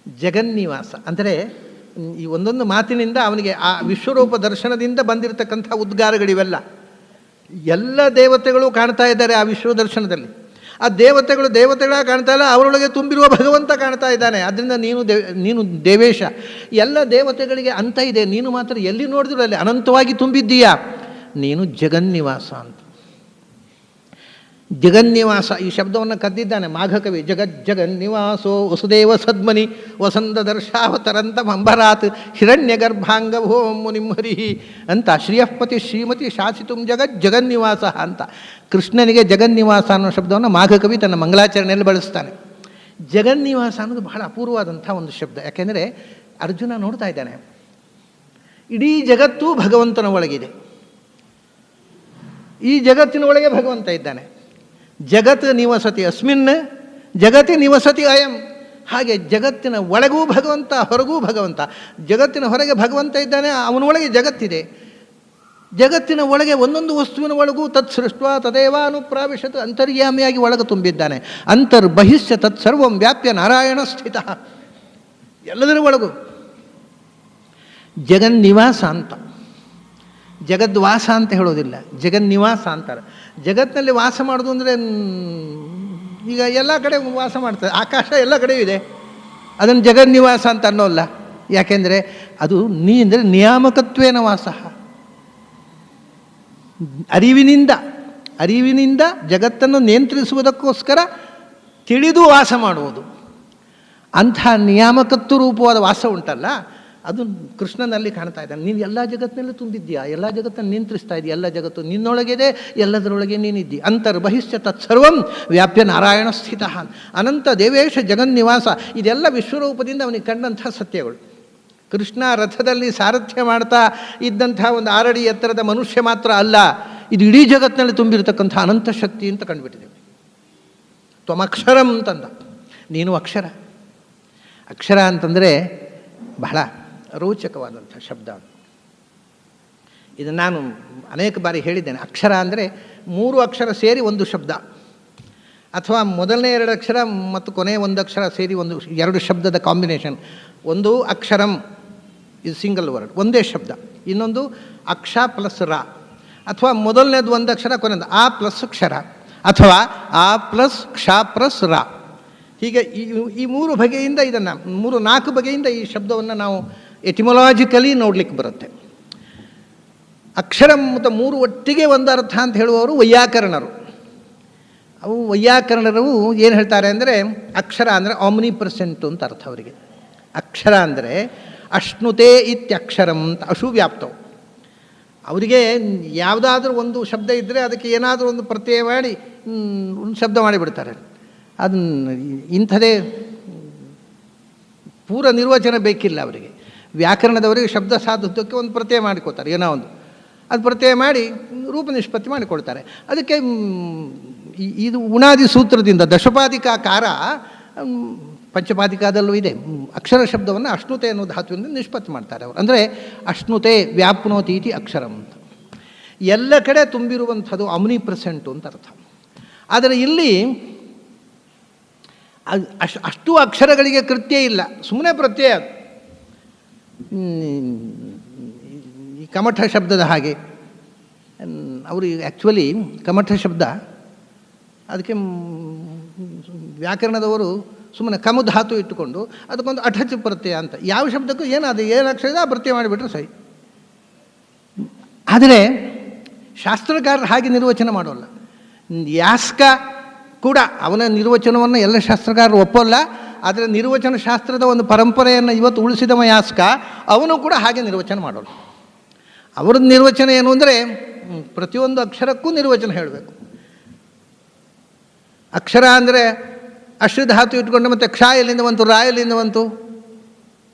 ಜಗನ್ನಿವಾಸ ಅಂದರೆ ಈ ಒಂದೊಂದು ಮಾತಿನಿಂದ ಅವನಿಗೆ ಆ ವಿಶ್ವರೂಪ ದರ್ಶನದಿಂದ ಬಂದಿರತಕ್ಕಂಥ ಉದ್ಗಾರಗಳಿವೆಲ್ಲ. ಎಲ್ಲ ದೇವತೆಗಳು ಕಾಣ್ತಾ ಇದ್ದಾರೆ ಆ ವಿಶ್ವ ದರ್ಶನದಲ್ಲಿ. ಆ ದೇವತೆಗಳಾಗಿ ಕಾಣ್ತಾ ಇಲ್ಲ, ಅವರೊಳಗೆ ತುಂಬಿರುವ ಭಗವಂತ ಕಾಣ್ತಾ ಇದ್ದಾನೆ. ಆದ್ದರಿಂದ ನೀನು ದೇವೇಶ. ಎಲ್ಲ ದೇವತೆಗಳಿಗೆ ಅಂತ ಇದೆ, ನೀನು ಮಾತ್ರ ಎಲ್ಲಿ ನೋಡಿದ್ರು ಅಲ್ಲಿ ಅನಂತವಾಗಿ ತುಂಬಿದ್ದೀಯಾ. ನೀನು ಜಗನ್ನಿವಾಸ ಅಂತ. ಜಗನ್ನಿವಾಸ ಈ ಶಬ್ದವನ್ನು ಕದ್ದಿದ್ದಾನೆ ಮಾಘಕವಿ. ಜಗನ್ನಿವಾಸೋ ವಸುದೇವ ಸದ್ಮನಿ ವಸಂತ ದರ್ಶಾವತರಂತ ಮಂಬರಾತ್ ಹಿರಣ್ಯ ಗರ್ಭಾಂಗಭೋ ಮುನಿಂಹರಿ ಅಂತ. ಶ್ರೀಯಃಪತಿ ಶ್ರೀಮತಿ ಶಾಸಿತುಂ ಜಗನ್ನಿವಾಸ ಅಂತ ಕೃಷ್ಣನಿಗೆ ಜಗನ್ನಿವಾಸ ಅನ್ನೋ ಶಬ್ದವನ್ನು ಮಾಘಕವಿ ತನ್ನ ಮಂಗಲಾಚರಣೆಯಲ್ಲಿ ಬಳಸ್ತಾನೆ. ಜಗನ್ನಿವಾಸ ಅನ್ನೋದು ಬಹಳ ಅಪೂರ್ವವಾದಂಥ ಒಂದು ಶಬ್ದ. ಯಾಕೆಂದರೆ ಅರ್ಜುನ ನೋಡ್ತಾ ಇದ್ದಾನೆ, ಇಡೀ ಜಗತ್ತು ಭಗವಂತನ ಒಳಗಿದೆ. ಈ ಜಗತ್ತಿನ ಒಳಗೆ ಭಗವಂತ ಇದ್ದಾನೆ. ಜಗತ್ ನಿವಸತಿ ಅಸ್ಮಿನ್ ಜಗತಿ ನಿವಸತಿ ಅಯಂ. ಹಾಗೆ ಜಗತ್ತಿನ ಒಳಗೂ ಭಗವಂತ, ಹೊರಗೂ ಭಗವಂತ. ಜಗತ್ತಿನ ಹೊರಗೆ ಭಗವಂತ ಇದ್ದಾನೆ, ಅವನೊಳಗೆ ಜಗತ್ತಿದೆ. ಜಗತ್ತಿನ ಒಳಗೆ ಒಂದೊಂದು ವಸ್ತುವಿನ ಒಳಗೂ ತತ್ ಸೃಷ್ಟ ತದೇವ ಅನುಪ್ರಾವಿಶತ್, ಅಂತರ್ಯಾಮಿಯಾಗಿ ಒಳಗೆ ತುಂಬಿದ್ದಾನೆ. ಅಂತರ್ಬಹಿಷ್ಯ ತತ್ಸರ್ವಂ ವ್ಯಾಪ್ಯ ನಾರಾಯಣ ಸ್ಥಿತ. ಎಲ್ಲದರ ಒಳಗೂ ಜಗನ್ನಿವಾಸ ಅಂತ. ಜಗದ್ವಾಸ ಅಂತ ಹೇಳೋದಿಲ್ಲ, ಜಗನ್ನಿವಾಸ ಅಂತಾರೆ. ಜಗತ್ತಿನಲ್ಲಿ ವಾಸ ಮಾಡೋದು ಅಂದರೆ ಈಗ ಎಲ್ಲ ಕಡೆ ವಾಸ ಮಾಡ್ತಾರೆ, ಆಕಾಶ ಎಲ್ಲ ಕಡೆಯೂ ಇದೆ, ಅದನ್ನು ಜಗನ್ನಿವಾಸ ಅಂತ ಅನ್ನೋಲ್ಲ. ಯಾಕೆಂದರೆ ಅದು ಅಂದರೆ ನಿಯಾಮಕತ್ವೇನ ವಾಸ. ಅರಿವಿನಿಂದ ಜಗತ್ತನ್ನು ನಿಯಂತ್ರಿಸುವುದಕ್ಕೋಸ್ಕರ ತಿಳಿದು ವಾಸ ಮಾಡುವುದು. ಅಂಥ ನಿಯಾಮಕತ್ವ ರೂಪವಾದ ವಾಸ ಉಂಟಲ್ಲ, ಅದು ಕೃಷ್ಣನಲ್ಲಿ ಕಾಣ್ತಾ ಇದ್ದಾನೆ. ನೀನು ಎಲ್ಲ ಜಗತ್ತಿನಲ್ಲೂ ತುಂಬಿದ್ದೀಯಾ, ಎಲ್ಲ ಜಗತ್ತನ್ನು ನಿಯಂತ್ರಿಸ್ತಾ ಇದೆಯಾ. ಎಲ್ಲ ಜಗತ್ತು ನಿನ್ನೊಳಗಿದೆ, ಎಲ್ಲದರೊಳಗೆ ನೀನಿದ್ದಿ. ಅಂತರ್ಬಹಿಷ್ಯ ತತ್ಸರ್ವಂ ವ್ಯಾಪ್ಯ ನಾರಾಯಣ ಸ್ಥಿತ. ಅನಂತ ದೇವೇಶ ಜಗನ್ನಿವಾಸ. ಇದೆಲ್ಲ ವಿಶ್ವರೂಪದಿಂದ ಅವನಿಗೆ ಕಂಡಂಥ ಸತ್ಯಗಳು. ಕೃಷ್ಣ ರಥದಲ್ಲಿ ಸಾರಥ್ಯ ಮಾಡ್ತಾ ಇದ್ದಂಥ ಒಂದು 6 ಅಡಿ ಎತ್ತರದ ಮನುಷ್ಯ ಮಾತ್ರ ಅಲ್ಲ, ಇದು ಇಡೀ ಜಗತ್ತಿನಲ್ಲಿ ತುಂಬಿರತಕ್ಕಂಥ ಅನಂತ ಶಕ್ತಿ ಅಂತ ಕಂಡುಬಿಟ್ಟಿದ್ದೇವೆ. ತ್ವಮಕ್ಷರಂ ಅಂತಂದ. ನೀನು ಅಕ್ಷರ. ಅಕ್ಷರ ಅಂತಂದರೆ ಬಹಳ ರೋಚಕವಾದಂಥ ಶಬ್ದ. ಇದನ್ನು ನಾನು ಅನೇಕ ಬಾರಿ ಹೇಳಿದ್ದೇನೆ. ಅಕ್ಷರ ಅಂದರೆ 3 ಅಕ್ಷರ ಸೇರಿ ಒಂದು ಶಬ್ದ, ಅಥವಾ ಮೊದಲನೇ 2 ಅಕ್ಷರ ಮತ್ತು ಕೊನೆಯ 1 ಅಕ್ಷರ ಸೇರಿ 2 ಶಬ್ದದ ಕಾಂಬಿನೇಷನ್. ಒಂದು ಅಕ್ಷರಂ, ಇದು ಸಿಂಗಲ್ ವರ್ಡ್, ಒಂದೇ ಶಬ್ದ. ಇನ್ನೊಂದು ಅಕ್ಷ ಪ್ಲಸ್ ರ, ಅಥವಾ ಮೊದಲನೇದು 1 ಅಕ್ಷರ, ಕೊನೆಯದು ಆ ಪ್ಲಸ್ ಕ್ಷರ, ಅಥವಾ ಆ ಪ್ಲಸ್ ಕ್ಷ ಪ್ಲಸ್ ರ. ಹೀಗೆ ಈ 3 ಬಗೆಯಿಂದ ಇದನ್ನು 3-4 ಬಗೆಯಿಂದ ಈ ಶಬ್ದವನ್ನು ನಾವು ಎಟಿಮೊಲಾಜಿಕಲಿ ನೋಡಲಿಕ್ಕೆ ಬರುತ್ತೆ. ಅಕ್ಷರ ಮತ್ತು 3 ಒಟ್ಟಿಗೆ ಒಂದು ಅರ್ಥ ಅಂತ ಹೇಳುವವರು ವೈಯಾಕರಣರು. ವೈಯಾಕರಣರು ಏನು ಹೇಳ್ತಾರೆ ಅಂದರೆ, ಅಕ್ಷರ ಅಂದರೆ ಆಮ್ನಿಪ್ರೆಸೆಂಟು ಅಂತ ಅರ್ಥ ಅವರಿಗೆ. ಅಕ್ಷರ ಅಂದರೆ ಅಶ್ನುತೆ ಇತ್ಯಕ್ಷರಂ ಅಂತ, ಅಶುವ್ಯಾಪ್ತವು. ಅವರಿಗೆ ಯಾವುದಾದ್ರೂ ಒಂದು ಶಬ್ದ ಇದ್ದರೆ ಅದಕ್ಕೆ ಏನಾದರೂ ಒಂದು ಪ್ರತ್ಯಯ ಮಾಡಿ ಒಂದು ಶಬ್ದ ಮಾಡಿಬಿಡ್ತಾರೆ. ಅದನ್ನು ಇಂಥದೇ ಪೂರ ನಿರ್ವಚನ ಬೇಕಿಲ್ಲ ಅವರಿಗೆ. ವ್ಯಾಕರಣದವರಿಗೆ ಶಬ್ದ ಸಾಧುತ್ವಕ್ಕೆ ಒಂದು ಪ್ರತ್ಯಯ ಮಾಡಿಕೊಳ್ತಾರೆ, ಏನೋ ಒಂದು ಅದು ಪ್ರತ್ಯಯ ಮಾಡಿ ರೂಪ ನಿಷ್ಪತ್ತಿ ಮಾಡಿಕೊಳ್ತಾರೆ. ಅದಕ್ಕೆ ಇದು ಉಣಾದಿ ಸೂತ್ರದಿಂದ ದಶಪಾದಿಕಾಕಾರ ಪಂಚಪಾದಿಕಾದಲ್ಲೂ ಇದೆ. ಅಕ್ಷರ ಶಬ್ದವನ್ನು ಅಶ್ನುತೆ ಅನ್ನೋ ಧಾತುವಿಂದ ನಿಷ್ಪತ್ತಿ ಮಾಡ್ತಾರೆ ಅವರು. ಅಂದರೆ ಅಶ್ನುತೆ ವ್ಯಾಪ್ನೋತಿ ಇತಿ ಅಕ್ಷರಂ ಅಂತ. ಎಲ್ಲ ಕಡೆ ತುಂಬಿರುವಂಥದ್ದು ಆಮ್ನಿಪ್ರೆಸೆಂಟು ಅಂತ ಅರ್ಥ. ಆದರೆ ಇಲ್ಲಿ ಅಷ್ಟು ಅಕ್ಷರಗಳಿಗೆ ಕೃತ್ಯ ಇಲ್ಲ, ಸುಮ್ಮನೆ ಪ್ರತ್ಯಯ. ಈ ಕಮಠ ಶಬ್ದದ ಹಾಗೆ ಅವರು ಆ್ಯಕ್ಚುಲಿ ಕಮಠ ಶಬ್ದ, ಅದಕ್ಕೆ ವ್ಯಾಕರಣದವರು ಸುಮ್ಮನೆ ಕಮು ಧಾತು ಇಟ್ಟುಕೊಂಡು ಅದಕ್ಕೊಂದು ಅಠಚ ಪ್ರತ್ಯಯ ಅಂತ, ಯಾವ ಶಬ್ದಕ್ಕೂ ಏನು ಅಕ್ಷರ ಇದೆ ಆ ಪ್ರತ್ಯಯ ಮಾಡಿಬಿಟ್ರೆ ಸರಿ. ಆದರೆ ಶಾಸ್ತ್ರಕಾರರು ಹಾಗೆ ನಿರ್ವಚನ ಮಾಡೋಲ್ಲ. ಯಾಸ್ಕ ಕೂಡ ಅವನ ನಿರ್ವಚನವನ್ನು ಎಲ್ಲ ಶಾಸ್ತ್ರಕಾರರು ಒಪ್ಪೋಲ್ಲ. ಆದರೆ ನಿರ್ವಚನ ಶಾಸ್ತ್ರದ ಒಂದು ಪರಂಪರೆಯನ್ನು ಇವತ್ತು ಉಳಿಸಿದವ ಯಾಸ್ಕ, ಅವನು ಕೂಡ ಹಾಗೆ ನಿರ್ವಚನ ಮಾಡೋಲ್ಲ. ಅವ್ರದ್ದು ನಿರ್ವಚನ ಏನು ಅಂದರೆ ಪ್ರತಿಯೊಂದು ಅಕ್ಷರಕ್ಕೂ ನಿರ್ವಚನ ಹೇಳಬೇಕು. ಅಕ್ಷರ ಅಂದರೆ ಅಶ್ರು ಧಾತು ಇಟ್ಕೊಂಡು ಮತ್ತೆ ಕ್ಷ ಎಲ್ಲಿಂದ ಬಂತು, ರಾ ಎಲ್ಲಿಂದ ಬಂತು,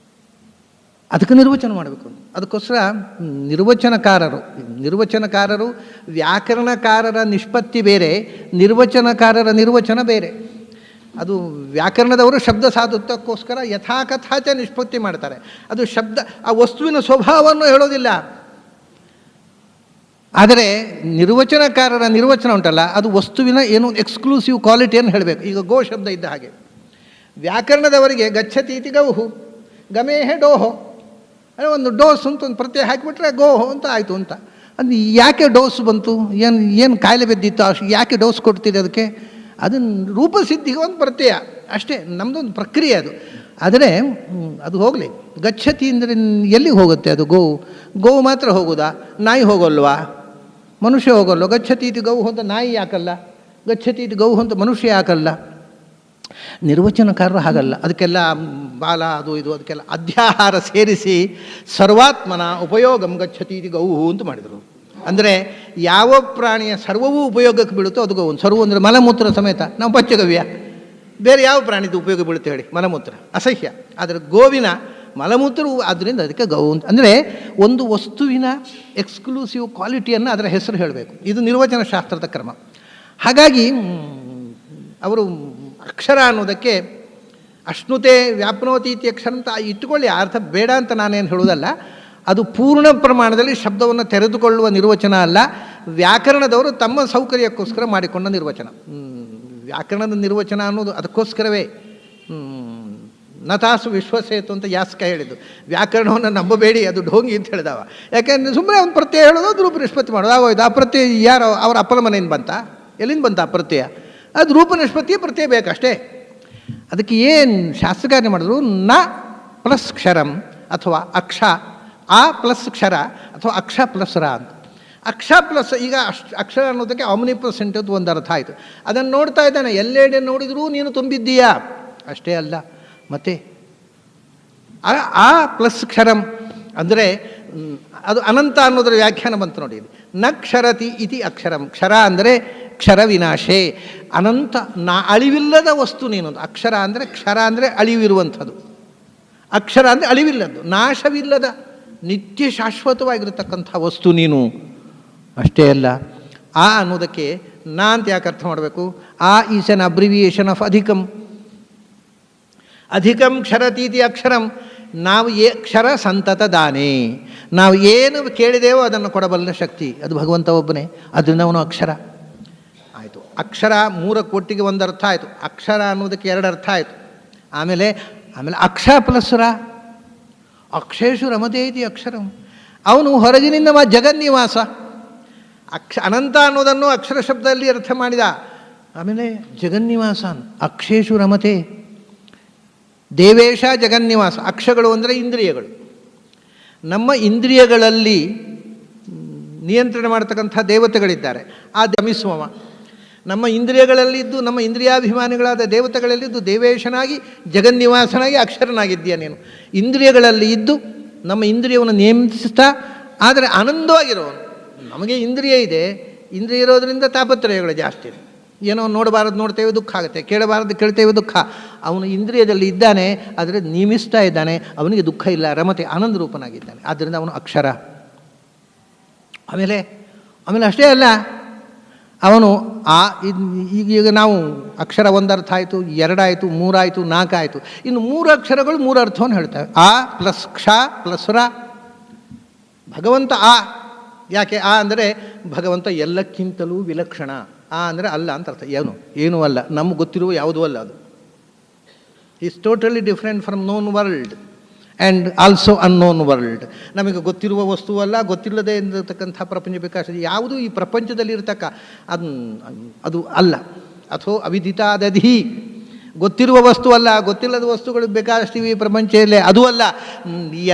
ಅದಕ್ಕೆ ನಿರ್ವಚನ ಮಾಡಬೇಕು. ಅದಕ್ಕೋಸ್ಕರ ನಿರ್ವಚನಕಾರರು ವ್ಯಾಕರಣಕಾರರ ನಿಷ್ಪತ್ತಿ ಬೇರೆ, ನಿರ್ವಚನಕಾರರ ನಿರ್ವಚನ ಬೇರೆ. ಅದು ವ್ಯಾಕರಣದವರು ಶಬ್ದ ಸಾಧುತ್ವಕ್ಕೋಸ್ಕರ ಯಥಾಕಥಾಚ ನಿಷ್ಪತ್ತಿ ಮಾಡ್ತಾರೆ. ಅದು ಶಬ್ದ ಆ ವಸ್ತುವಿನ ಸ್ವಭಾವವನ್ನು ಹೇಳೋದಿಲ್ಲ. ಆದರೆ ನಿರ್ವಚನಕಾರರ ನಿರ್ವಚನ ಉಂಟಲ್ಲ, ಅದು ವಸ್ತುವಿನ ಏನೋ ಎಕ್ಸ್ಕ್ಲೂಸಿವ್ ಕ್ವಾಲಿಟಿಯನ್ನು ಹೇಳಬೇಕು. ಈಗ ಗೋ ಶಬ್ದ ಇದ್ದ ಹಾಗೆ ವ್ಯಾಕರಣದವರಿಗೆ ಗಚ್ಚತೀತಿ ಗೌಹು, ಗಮೇಹೆ ಡೋಹೋ, ಒಂದು ಡೋಸ್ ಅಂತ ಒಂದು ಪ್ರತ್ಯಯ ಹಾಕಿಬಿಟ್ರೆ ಗೋಹೋ ಅಂತ ಆಯಿತು ಅಂತ. ಅದು ಯಾಕೆ ಡೋಸ್ ಬಂತು? ಏನು ಕಾಯಿಲೆ ಬಿದ್ದಿತ್ತು, ಯಾಕೆ ಡೋಸ್ ಕೊಡ್ತೀರಿ ಅದಕ್ಕೆ? ಅದನ್ನು ರೂಪಸಿದ್ಧಿಗೆ ಒಂದು ಪ್ರತ್ಯಯ ಅಷ್ಟೇ, ನಮ್ಮದೊಂದು ಪ್ರಕ್ರಿಯೆ ಅದು. ಆದರೆ ಅದು ಹೋಗಲಿ. ಗಚ್ಚತಿ ಅಂದರೆ ಎಲ್ಲಿಗೆ ಹೋಗುತ್ತೆ ಅದು? ಗೋವು ಮಾತ್ರ ಹೋಗೋದಾ? ನಾಯಿ ಹೋಗೋಲ್ವಾ? ಮನುಷ್ಯ ಹೋಗೋಲ್ವ? ಗಚ್ಚತಿ ಇದು ಗೌ ಅಂತ ನಾಯಿ ಯಾಕಲ್ಲ? ಗಚ್ಚತಿ ಇದು ಗೌ ಅಂತ ಮನುಷ್ಯ ಯಾಕಲ್ಲ? ನಿರ್ವಚನಕಾರರು ಹಾಗಲ್ಲ. ಅದಕ್ಕೆಲ್ಲ ಬಾಲ ಅದು ಇದು ಅದಕ್ಕೆಲ್ಲ ಅಧ್ಯಾಹಾರ ಸೇರಿಸಿ ಸರ್ವಾತ್ಮನ ಉಪಯೋಗಂ ಗಚ್ಚತಿ ಇದು ಗೌ ಅಂತ ಮಾಡಿದರು. ಅಂದರೆ ಯಾವ ಪ್ರಾಣಿಯ ಸರ್ವವೂ ಉಪಯೋಗಕ್ಕೆ ಬೀಳುತ್ತೋ ಅದು ಗೋವು. ಸರ್ವ ಅಂದರೆ ಮಲಮೂತ್ರ ಸಮೇತ. ನಾವು ಪಂಚಗವ್ಯ, ಬೇರೆ ಯಾವ ಪ್ರಾಣಿದು ಉಪಯೋಗ ಬೀಳುತ್ತೆ ಹೇಳಿ? ಮಲಮೂತ್ರ ಅಸಹ್ಯ. ಆದರೆ ಗೋವಿನ ಮಲಮೂತ್ರವು, ಆದ್ದರಿಂದ ಅದಕ್ಕೆ ಗೌ ಅಂತ. ಅಂದರೆ ಒಂದು ವಸ್ತುವಿನ ಎಕ್ಸ್ಕ್ಲೂಸಿವ್ ಕ್ವಾಲಿಟಿಯನ್ನು ಅದರ ಹೆಸರು ಹೇಳಬೇಕು. ಇದು ನಿರ್ವಚನ ಶಾಸ್ತ್ರದ ಕ್ರಮ. ಹಾಗಾಗಿ ಅವರು ಅಕ್ಷರ ಅನ್ನೋದಕ್ಕೆ ಅಶ್ನುತೆ ವ್ಯಾಪ್ನೋತಿ ಇತಿ ಅಕ್ಷರ ಅಂತ ಇಟ್ಟುಕೊಳ್ಳಿ, ಅರ್ಥ ಬೇಡ ಅಂತ ನಾನೇನು ಹೇಳೋದಲ್ಲ. ಅದು ಪೂರ್ಣ ಪ್ರಮಾಣದಲ್ಲಿ ಶಬ್ದವನ್ನು ತೆರೆದುಕೊಳ್ಳುವ ನಿರ್ವಚನ ಅಲ್ಲ. ವ್ಯಾಕರಣದವರು ತಮ್ಮ ಸೌಕರ್ಯಕ್ಕೋಸ್ಕರ ಮಾಡಿಕೊಂಡ ನಿರ್ವಚನ. ವ್ಯಾಕರಣದ ನಿರ್ವಚನ ಅನ್ನೋದು ಅದಕ್ಕೋಸ್ಕರವೇ. ನತಾಸು ವಿಶ್ವಸೇತು ಅಂತ ಯಾಸ್ಕ ಹೇಳಿದ್ದು. ವ್ಯಾಕರಣವನ್ನು ನಂಬಬೇಡಿ, ಅದು ಢೋಂಗಿ ಅಂತ ಹೇಳಿದವ. ಯಾಕೆಂದರೆ ಸುಮ್ಮನೆ ಒಂದು ಪ್ರತ್ಯಯ ಹೇಳೋದು, ಅದು ರೂಪ ನಿಷ್ಪತ್ತಿ ಮಾಡೋದು, ಆಗೋಯ್ತು. ಆ ಪ್ರತ್ಯಯ ಯಾರು ಅವರ ಅಪ್ಪನ ಮನೆಯಿಂದ ಬಂತ? ಎಲ್ಲಿಂದ ಬಂತ ಆ ಪ್ರತ್ಯಯ? ಅದು ರೂಪ ನಿಷ್ಪತ್ತಿ ಪ್ರತ್ಯಯ ಬೇಕಷ್ಟೇ. ಅದಕ್ಕೆ ಏನು ಶಾಸ್ತ್ರಕಾರ್ಯ ಮಾಡಿದ್ರು? ನ ಪ್ಲಸ್ ಕ್ಷರಂ ಅಥವಾ ಅಕ್ಷ, ಆ ಪ್ಲಸ್ ಕ್ಷರ ಅಥವಾ ಅಕ್ಷ ಪ್ಲಸ್ ರ ಅಂತ. ಅಕ್ಷ ಪ್ಲಸ್, ಈಗ ಅಕ್ಷರ ಅನ್ನೋದಕ್ಕೆ ಆಮ್ನಿಪ್ರೆಸೆಂಟ್ ಅಂತ ಒಂದು ಅರ್ಥ ಆಯಿತು. ಅದನ್ನು ನೋಡ್ತಾ ಇದ್ದಾನೆ, ಎಲ್ಲೆಡೆ ನೋಡಿದರೂ ನೀನು ತುಂಬಿದ್ದೀಯಾ, ಅಷ್ಟೇ ಅಲ್ಲ ಮತ್ತೆ ಆ ಪ್ಲಸ್ ಕ್ಷರಂ ಅಂದರೆ ಅದು ಅನಂತ ಅನ್ನೋದರ ವ್ಯಾಖ್ಯಾನ ಬಂತು ನೋಡಿ. ನ ಕ್ಷರತಿ ಇತಿ ಅಕ್ಷರಂ. ಕ್ಷರ ಅಂದರೆ ಕ್ಷರ ವಿನಾಶೇ, ಅನಂತ ಅಳಿವಿಲ್ಲದ ವಸ್ತು ನೀನು. ಅಕ್ಷರ ಅಂದರೆ, ಕ್ಷರ ಅಂದರೆ ಅಳಿವಿರುವಂಥದ್ದು, ಅಕ್ಷರ ಅಂದರೆ ಅಳಿವಿಲ್ಲದ್ದು, ನಾಶವಿಲ್ಲದ ನಿತ್ಯ ಶಾಶ್ವತವಾಗಿರತಕ್ಕಂಥ ವಸ್ತು ನೀನು, ಅಷ್ಟೇ ಅಲ್ಲ. ಆ ಅನ್ನೋದಕ್ಕೆ ನಾ ಅಂತ ಯಾಕೆ ಅರ್ಥ ಮಾಡಬೇಕು? ಆ ಈಸ್ ಅನ್ ಅಬ್ರಿವಿಯೇಷನ್ ಆಫ್ ಅಧಿಕಂ. ಅಧಿಕಂ ಕ್ಷರತೀತಿ ಅಕ್ಷರಂ. ನಾವು ಕ್ಷರ ಸಂತತ ದಾನೇ, ನಾವು ಏನು ಕೇಳಿದೆವೋ ಅದನ್ನು ಕೊಡಬಲ್ಲ ಶಕ್ತಿ ಅದು ಭಗವಂತ ಒಬ್ಬನೇ. ಅದರಿಂದ ಅವನು ಅಕ್ಷರ ಆಯಿತು. ಅಕ್ಷರ ಮೂರಕ್ಕೆ ಒಟ್ಟಿಗೆ ಒಂದು ಅರ್ಥ ಆಯಿತು. ಅಕ್ಷರ ಅನ್ನೋದಕ್ಕೆ ಎರಡು ಅರ್ಥ ಆಯಿತು. ಆಮೇಲೆ ಅಕ್ಷ ಪ್ಲಸ್ರ, ಅಕ್ಷೇಶು ರಮತೆ ಇತಿ ಅಕ್ಷರಂ. ಅವನು ಹೊರಗಿನಿಂದ ಜಗನ್ನಿವಾಸ. ಅನಂತ ಅನ್ನೋದನ್ನು ಅಕ್ಷರ ಶಬ್ದದಲ್ಲಿ ಅರ್ಥ ಮಾಡಿದ. ಆಮೇಲೆ ಜಗನ್ನಿವಾಸ, ಅಕ್ಷೇಶು ರಮತೆ. ದೇವೇಶ ಜಗನ್ನಿವಾಸ. ಅಕ್ಷಗಳು ಅಂದರೆ ಇಂದ್ರಿಯಗಳು. ನಮ್ಮ ಇಂದ್ರಿಯಗಳಲ್ಲಿ ನಿಯಂತ್ರಣ ಮಾಡ್ತಕ್ಕಂಥ ದೇವತೆಗಳಿದ್ದಾರೆ. ಆ ಗಮಿಸುವವ ನಮ್ಮ ಇಂದ್ರಿಯಗಳಲ್ಲಿದ್ದು, ನಮ್ಮ ಇಂದ್ರಿಯಾಭಿಮಾನಿಗಳಾದ ದೇವತೆಗಳಲ್ಲಿದ್ದು ದೇವೇಶನಾಗಿ ಜಗನ್ನಿವಾಸನಾಗಿ ಅಕ್ಷರನಾಗಿದ್ದೀಯ ನೀನು. ಇಂದ್ರಿಯಗಳಲ್ಲಿ ಇದ್ದು ನಮ್ಮ ಇಂದ್ರಿಯವನ್ನು ನೇಮಿಸ್ತಾ, ಆದರೆ ಆನಂದವಾಗಿರೋನು. ನಮಗೆ ಇಂದ್ರಿಯ ಇದೆ, ಇಂದ್ರಿಯ ಇರೋದರಿಂದ ತಾಪತ್ರಯಗಳು ಜಾಸ್ತಿ. ಏನೋ ನೋಡಬಾರದು ನೋಡ್ತೇವೆ ದುಃಖ ಆಗುತ್ತೆ, ಕೇಳಬಾರದು ಕೇಳ್ತೇವೆ ದುಃಖ. ಅವನು ಇಂದ್ರಿಯದಲ್ಲಿ ಇದ್ದಾನೆ, ಆದರೆ ನಿಯಮಿಸ್ತಾ ಇದ್ದಾನೆ, ಅವನಿಗೆ ದುಃಖ ಇಲ್ಲ, ರಮತೆ ಆನಂದ ರೂಪನಾಗಿದ್ದಾನೆ. ಆದ್ದರಿಂದ ಅವನು ಅಕ್ಷರ. ಆಮೇಲೆ ಅಷ್ಟೇ ಅಲ್ಲ, ಅವನು ಈಗ ನಾವು ಅಕ್ಷರ ಒಂದರ್ಥ ಆಯಿತು, ಎರಡಾಯಿತು, ಮೂರಾಯಿತು, ನಾಲ್ಕಾಯಿತು. ಇನ್ನು ಮೂರು ಅಕ್ಷರಗಳು ಮೂರು ಅರ್ಥವನ್ನು ಹೇಳ್ತವೆ. ಆ ಪ್ಲಸ್ ಕ್ಷ ಪ್ಲಸ್ ರ. ಭಗವಂತ ಆ. ಯಾಕೆ ಆ ಅಂದರೆ ಭಗವಂತ ಎಲ್ಲಕ್ಕಿಂತಲೂ ವಿಲಕ್ಷಣ. ಆ ಅಂದರೆ ಅಲ್ಲ ಅಂತ ಅರ್ಥ. ಏನೂ ಅಲ್ಲ, ನಮ್ಗೆ ಗೊತ್ತಿರುವ ಯಾವುದೂ ಅಲ್ಲ. ಅದು is totally different from non world and also unknown world. ನಮಗೆ ಗೊತ್ತಿರುವ ವಸ್ತುವಲ್ಲ, ಗೊತ್ತಿಲ್ಲದೆ ಇರತಕ್ಕಂಥ ಪ್ರಪಂಚ ಬೇಕಾಗ್ತದೆ. ಯಾವುದು ಈ ಪ್ರಪಂಚದಲ್ಲಿ ಇರತಕ್ಕ ಅದು ಅಲ್ಲ. ಅಥೋ ಅವಿದಿತಾದಧಿ. ಗೊತ್ತಿರುವ ವಸ್ತು ಅಲ್ಲ, ಗೊತ್ತಿಲ್ಲದ ವಸ್ತುಗಳು ಬೇಕಾದಷ್ಟಿವೆ ಈ ಪ್ರಪಂಚದಲ್ಲೇ, ಅದು ಅಲ್ಲ.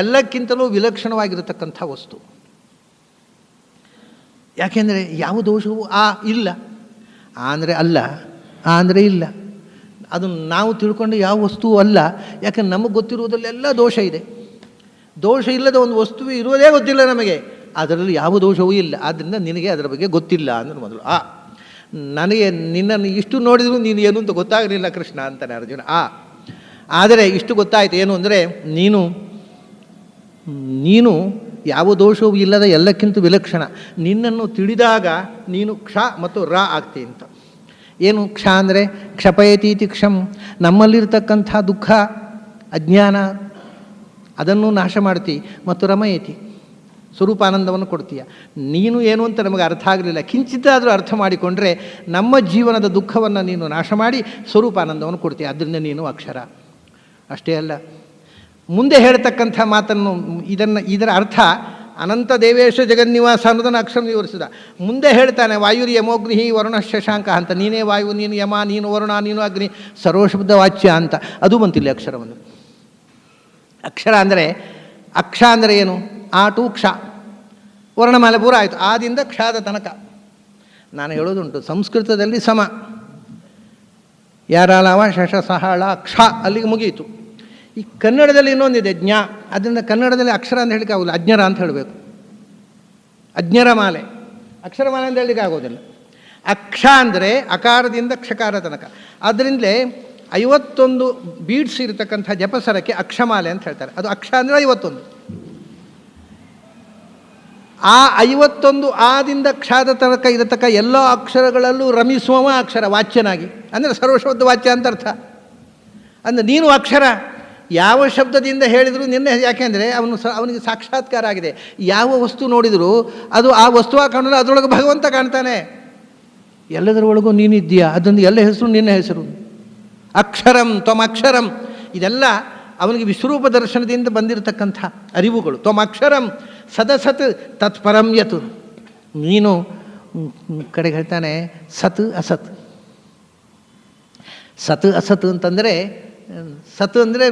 ಎಲ್ಲಕ್ಕಿಂತಲೂ ವಿಲಕ್ಷಣವಾಗಿರತಕ್ಕಂಥ ವಸ್ತು. ಯಾಕೆಂದರೆ ಯಾವ ದೋಷವೂ ಇಲ್ಲ. ಆ ಅಂದರೆ ಅಲ್ಲ, ಆ ಅಂದರೆ ಇಲ್ಲ. ಅದು ನಾವು ತಿಳ್ಕೊಂಡು ಯಾವ ವಸ್ತುವು ಅಲ್ಲ. ಯಾಕಂದ್ರೆ ನಮಗೆ ಗೊತ್ತಿರುವುದಲ್ಲೆಲ್ಲ ದೋಷ ಇದೆ. ದೋಷ ಇಲ್ಲದ ಒಂದು ವಸ್ತುವು ಇರುವುದೇ ಗೊತ್ತಿಲ್ಲ ನಮಗೆ, ಅದರಲ್ಲಿ ಯಾವ ದೋಷವೂ ಇಲ್ಲ. ಆದ್ದರಿಂದ ನಿನಗೆ ಅದರ ಬಗ್ಗೆ ಗೊತ್ತಿಲ್ಲ ಅಂದ್ರೆ ಮೊದಲು ನನಗೆ ನಿನ್ನನ್ನು ಇಷ್ಟು ನೋಡಿದರೂ ನೀನು ಏನು ಅಂತ ಗೊತ್ತಾಗಲಿಲ್ಲ ಕೃಷ್ಣ ಅಂತಾನೆ ಅರ್ಜುನ. ಆದರೆ ಇಷ್ಟು ಗೊತ್ತಾಯಿತು ಏನು ಅಂದರೆ, ನೀನು ನೀನು ಯಾವ ದೋಷವೂ ಇಲ್ಲದ ಎಲ್ಲಕ್ಕಿಂತ ವಿಲಕ್ಷಣ. ನಿನ್ನನ್ನು ತಿಳಿದಾಗ ನೀನು ಕ್ಷ ಮತ್ತು ರ ಆಗ್ತಿ ಅಂತ. ಏನು ಕ್ಷ ಅಂದರೆ ಕ್ಷಪಯತೀತಿ ಕ್ಷಂ, ನಮ್ಮಲ್ಲಿರ್ತಕ್ಕಂಥ ದುಃಖ ಅಜ್ಞಾನ ಅದನ್ನು ನಾಶ ಮಾಡ್ತಿ, ಮತ್ತು ರಮಯತಿ ಸ್ವರೂಪಾನಂದವನ್ನು ಕೊಡ್ತೀಯ. ನೀನು ಏನು ಅಂತ ನಮಗೆ ಅರ್ಥ ಆಗಲಿಲ್ಲ, ಕಿಂಚಿತ್ತಾದರೂ ಅರ್ಥ ಮಾಡಿಕೊಂಡ್ರೆ ನಮ್ಮ ಜೀವನದ ದುಃಖವನ್ನು ನೀನು ನಾಶ ಮಾಡಿ ಸ್ವರೂಪಾನಂದವನ್ನು ಕೊಡ್ತೀಯ. ಅದರಿಂದ ನೀನು ಅಕ್ಷರ. ಅಷ್ಟೇ ಅಲ್ಲ, ಮುಂದೆ ಹೇಳ್ತಕ್ಕಂಥ ಮಾತನ್ನು ಇದರ ಅರ್ಥ ಅನಂತ ದೇವೇಶ ಜಗನ್ನಿವಾಸ ಅನ್ನೋದನ್ನು ಅಕ್ಷರ ವಿವರಿಸಿದ. ಮುಂದೆ ಹೇಳ್ತಾನೆ ವಾಯುರ್ ಯಮೋಗ್ನಿ ವರುಣ ಶಶಾಂಕ ಅಂತ. ನೀನೇ ವಾಯು, ನೀನು ಯಮ, ನೀನು ವರುಣ, ನೀನು ಅಗ್ನಿ, ಸರ್ವಶಬ್ದ ವಾಚ್ಯ ಅಂತ ಅದು ಬಂತಿಲ್ಲ ಅಕ್ಷರವನ್ನು. ಅಕ್ಷರ ಅಂದರೆ ಅಕ್ಷ ಅಂದರೆ ಏನು? ಆ ಟು ಕ್ಷ, ವರ್ಣಮಾಲೆ ಪೂರ ಆಯಿತು, ಆದಿಂದ ಕ್ಷಾದ ತನಕ. ನಾನು ಹೇಳೋದುಂಟು, ಸಂಸ್ಕೃತದಲ್ಲಿ ಸಮ ಯಾರಾಳವ ಶಶ ಸಹಳ ಕ್ಷ ಅಲ್ಲಿಗೆ ಮುಗಿಯಿತು. ಈ ಕನ್ನಡದಲ್ಲಿ ಇನ್ನೊಂದಿದೆ ಜ್ಞಾ, ಅದರಿಂದ ಕನ್ನಡದಲ್ಲಿ ಅಕ್ಷರ ಅಂತ ಹೇಳಿಕ್ಕೆ ಆಗೋಲ್ಲ, ಅಜ್ಞರ ಅಂತ ಹೇಳಬೇಕು. ಅಜ್ಞರ ಮಾಲೆ, ಅಕ್ಷರಮಾಲೆ ಅಂತ ಹೇಳಲಿಕ್ಕೆ ಆಗೋದಿಲ್ಲ. ಅಕ್ಷ ಅಂದರೆ ಅಕಾರದಿಂದ ಕ್ಷಕಾರ ತನಕ. ಅದರಿಂದಲೇ 51 ಬೀಡ್ಸ್ ಇರತಕ್ಕಂಥ ಜಪಸರಕ್ಕೆ ಅಕ್ಷಮಾಲೆ ಅಂತ ಹೇಳ್ತಾರೆ. ಅದು ಅಕ್ಷ ಅಂದರೆ 51. ಆ 51 ಆದಿಂದ ಕ್ಷಾದ ತನಕ ಇರತಕ್ಕ ಎಲ್ಲ ಅಕ್ಷರಗಳಲ್ಲೂ ರಮಿಸುವ ಅಕ್ಷರ ವಾಚ್ಯನಾಗಿ, ಅಂದರೆ ಸರ್ವಶಬ್ದ ವಾಚ್ಯ ಅಂತ ಅರ್ಥ. ಅಂದರೆ ನೀನು ಅಕ್ಷರ. ಯಾವ ಶಬ್ದದಿಂದ ಹೇಳಿದರೂ ನಿನ್ನೆ, ಯಾಕೆಂದರೆ ಅವನಿಗೆ ಸಾಕ್ಷಾತ್ಕಾರ ಆಗಿದೆ. ಯಾವ ವಸ್ತು ನೋಡಿದರೂ ಅದು ಆ ವಸ್ತುವಾಗಿ ಕಾಣೋದು, ಅದರೊಳಗೆ ಭಗವಂತ ಕಾಣ್ತಾನೆ. ಎಲ್ಲದರೊಳಗೂ ನೀನಿದ್ದೀಯಾ, ಅದೊಂದು ಎಲ್ಲ ಹೆಸರು ನಿನ್ನ ಹೆಸರು. ಅಕ್ಷರಂ ತ್ವಮಕ್ಷರಂ, ಇದೆಲ್ಲ ಅವನಿಗೆ ವಿಶ್ವರೂಪ ದರ್ಶನದಿಂದ ಬಂದಿರತಕ್ಕಂಥ ಅರಿವುಗಳು. ತ್ವಮಕ್ಷರಂ ಸದಸತ್ ತತ್ಪರಂ ಯತ್. ನೀನು ಕಡೆಗೆ ಹೇಳ್ತಾನೆ ಸತ್ ಅಸತ್. ಸತ್ ಅಸತ್ ಅಂತಂದರೆ, ಸತ್ ಅಂದರೆ